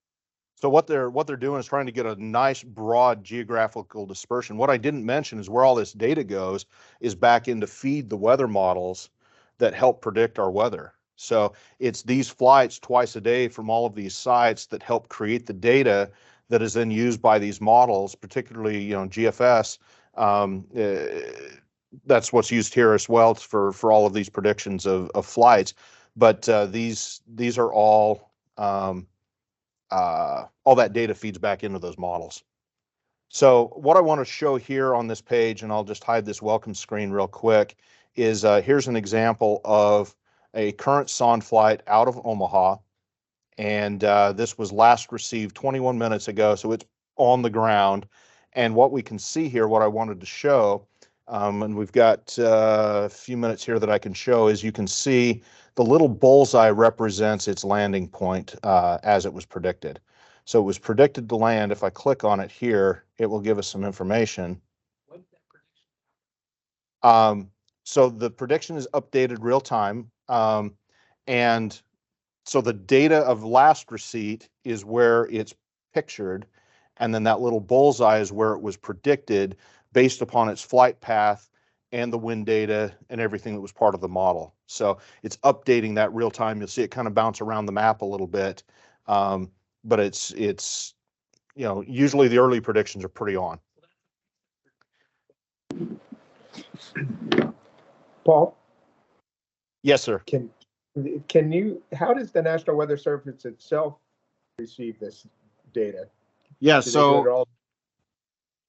So what they're doing is trying to get a nice broad geographical dispersion. What I didn't mention is where all this data goes is back in to feed the weather models that help predict our weather. So it's these flights twice a day from all of these sites that help create the data that is then used by these models, particularly GFS. That's what's used here as well for all of these predictions of flights. But these are all that data feeds back into those models. So what I want to show here on this page, and I'll just hide this welcome screen real quick, is here's an example of a current sonde flight out of Omaha. And this was last received 21 minutes ago, so it's on the ground. And what we can see here, what I wanted to show, and we've got a few minutes here that I can show, is you can see the little bullseye represents its landing point as it was predicted. So it was predicted to land. If I click on it here, it will give us some information. What did that prediction? So the prediction is updated real time. And so the data of last receipt is where it's pictured. And then that little bullseye is where it was predicted based upon its flight path and the wind data and everything that was part of the model. So it's updating that real time. You'll see it kind of bounce around the map a little bit. But it's, you know, usually the early predictions are pretty on. Paul, Yes, sir. can you, how does the National Weather Service itself receive this data? Yeah, Do they do it all?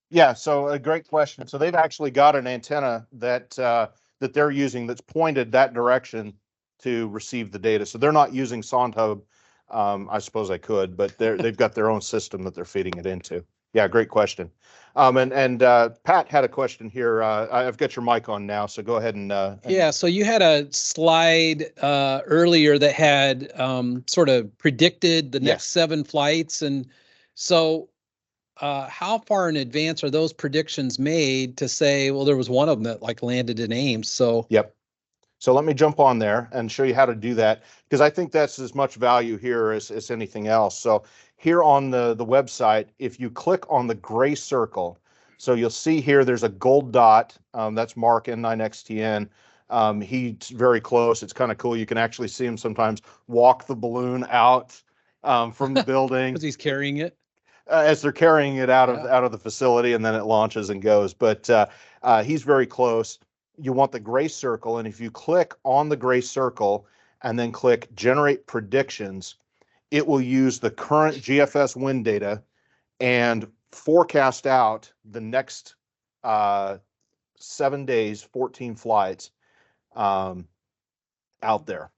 Yeah, so a great question. So they've actually got an antenna that that they're using that's pointed that direction to receive the data. So they're not using SondHub. I suppose I could, but they've got their own system that they're feeding it into. Yeah, great question. And Pat had a question here. I've got your mic on now, so go ahead and Yeah, so you had a slide earlier that had sort of predicted the next 7 flights. And so how far in advance are those predictions made to say, well, there was one of them that like landed in Ames? So Yep. So let me jump on there and show you how to do that, because I think that's as much value here as anything else. So here on the website, if you click on the gray circle, so you'll see here there's a gold dot, that's Mark N9XTN. He's very close. It's kind of cool. You can actually see him sometimes walk the balloon out from the building. because he's carrying it. As they're carrying it out of the facility, and then it launches and goes. But he's very close. You want the gray circle, and if you click on the gray circle and then click Generate Predictions, it will use the current GFS wind data and forecast out the next 7 days, 14 flights out there.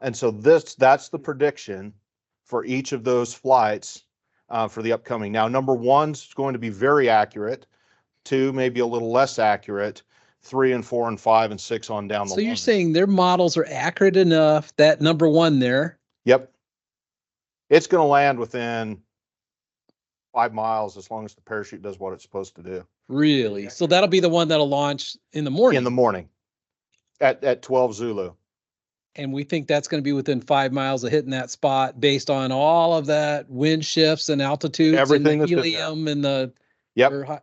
And so that's the prediction for each of those flights for the upcoming. Now, number 1's going to be very accurate. 2, maybe a little less accurate. 3 and 4 and 5 and 6 on down the line. So you're saying their models are accurate enough that number 1 there? Yep. It's going to land within 5 miles as long as the parachute does what it's supposed to do. Really? So that'll be the one that'll launch in the morning? In the morning at 12 Zulu. And we think that's going to be within 5 miles of hitting that spot based on all of that wind shifts and altitudes, Everything and the that's been there. helium and the height.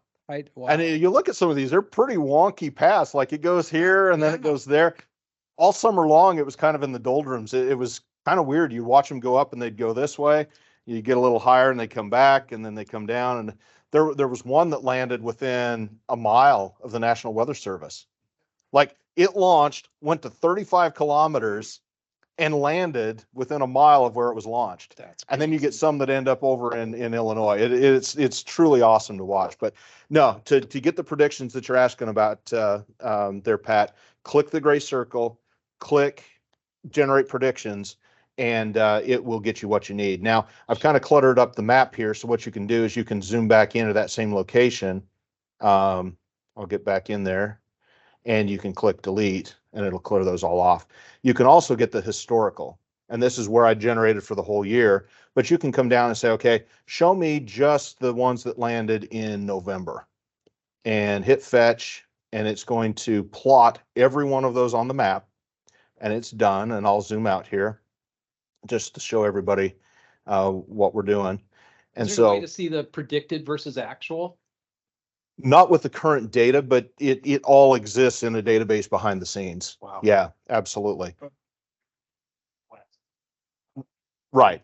Wow. And you look at some of these, they're pretty wonky paths. Like it goes here and then it goes there. All summer long, it was kind of in the doldrums. It was kind of weird. You watch them go up and they'd go this way. You get a little higher and they come back and then they come down. And there was one that landed within a mile of the National Weather Service. Like it launched, went to 35 kilometers and landed within a mile of where it was launched. And then you get some that end up over in Illinois. It's truly awesome to watch. But no, to get the predictions that you're asking about there, Pat, click the gray circle, click Generate Predictions, and it will get you what you need. Now, I've kind of cluttered up the map here, so what you can do is you can zoom back into that same location. I'll get back in there, and you can click Delete, and it'll clear those all off. You can also get the historical, and this is where I generated for the whole year, but you can come down and say, okay, show me just the ones that landed in November, and hit Fetch, and it's going to plot every one of those on the map, and it's done. And I'll zoom out here just to show everybody what we're doing. And Is there a so way to see the predicted versus actual? not with the current data, but it all exists in a database behind the scenes. Wow. Yeah, absolutely. Right.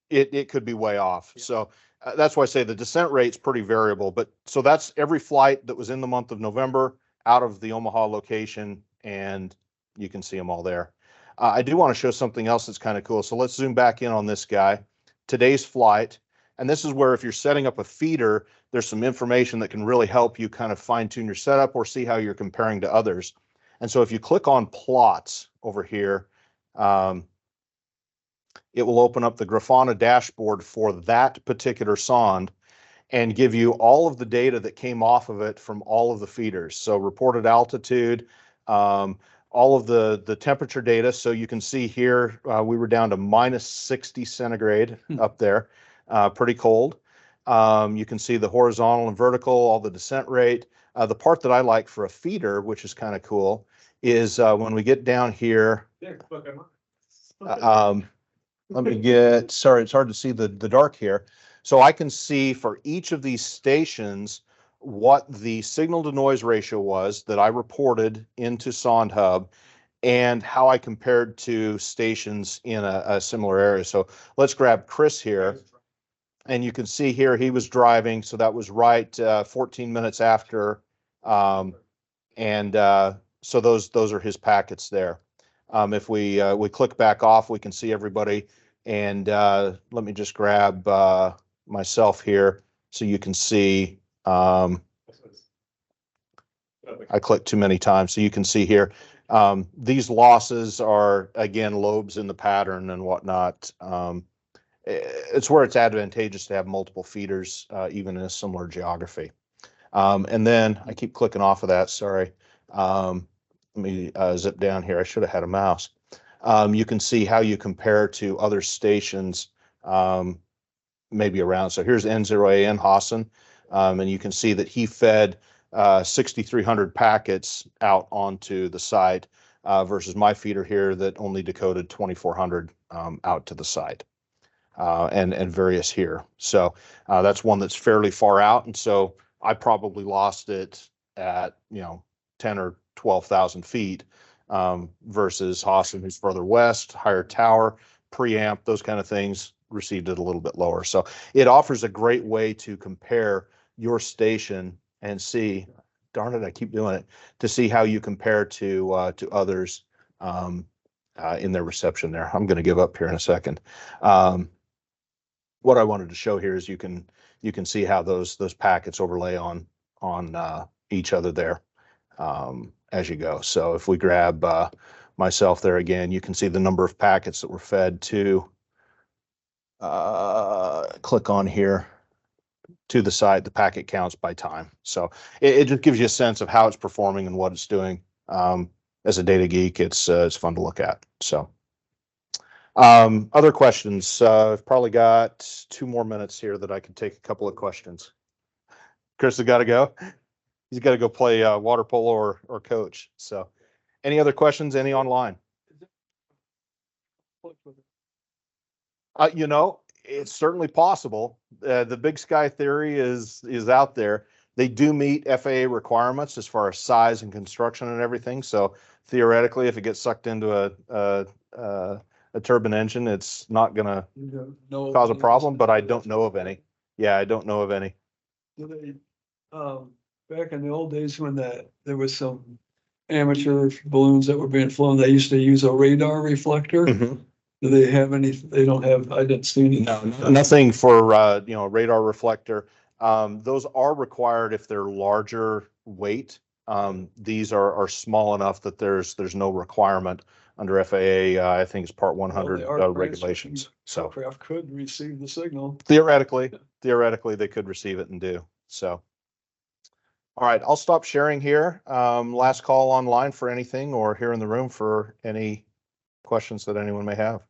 It could be way off. Yeah. So that's why I say the descent rate's pretty variable. But so that's every flight that was in the month of November out of the Omaha location, and you can see them all there. I do want to show something else that's kind of cool. So let's zoom back in on this guy. Today's flight. And this is where if you're setting up a feeder, there's some information that can really help you kind of fine tune your setup or see how you're comparing to others. And so if you click on plots over here, it will open up the Grafana dashboard for that particular sonde and give you all of the data that came off of it from all of the feeders. So reported altitude, all of the temperature data. So you can see here, we were down to -60 centigrade up there. pretty cold. You can see the horizontal and vertical, all the descent rate. The part that I like for a feeder, which is kind of cool, is when we get down here. Let me get, sorry, it's hard to see the dark here. So I can see for each of these stations what the signal to noise ratio was that I reported into SondHub and how I compared to stations in a similar area. So let's grab Chris here. And you can see here he was driving, so that was right 14 minutes after. So those are his packets there. If we click back off, we can see everybody. And let me just grab myself here so you can see. I clicked too many times, so you can see here. These losses are, again, lobes in the pattern and whatnot. It's where it's advantageous to have multiple feeders, even in a similar geography. And then I keep clicking off of that, sorry. Let me zip down here. I should have had a mouse. You can see how you compare to other stations maybe around. So here's N0AN Hassan, and you can see that he fed 6,300 packets out onto the site versus my feeder here that only decoded 2,400 out to the site. And various here. So that's one that's fairly far out. And so I probably lost it at, 10 or 12,000 feet versus Hassan, who's further west, higher tower, preamp, those kind of things, received it a little bit lower. So it offers a great way to compare your station and see, darn it, I keep doing it, to see how you compare to others in their reception there. I'm going to give up here in a second. What I wanted to show here is you can see how those packets overlay on each other there as you go. So if we grab myself there again, you can see the number of packets that were fed to click on here to the site, the packet counts by time. So it just gives you a sense of how it's performing and what it's doing. As a data geek, it's fun to look at. So. Other questions? I've probably got 2 more minutes here that I can take a couple of questions. Chris has got to go. He's got to go play water polo or coach. So any other questions? Any online? It's certainly possible. The big sky theory is out there. They do meet FAA requirements as far as size and construction and everything. So theoretically, if it gets sucked into a turbine engine, it's not going to cause a problem, but I don't know of any. Yeah, I don't know of any. Back in the old days when there was some amateur balloons that were being flown, they used to use a radar reflector. Mm-hmm. Do they have any? They don't have, I didn't see any. No, nothing for, radar reflector. Those are required if they're larger weight. These are small enough that there's no requirement under FAA. I think it's Part 100 regulations. So aircraft could receive the signal. Theoretically, they could receive it and do. So, all right, I'll stop sharing here. Last call online for anything or here in the room for any questions that anyone may have.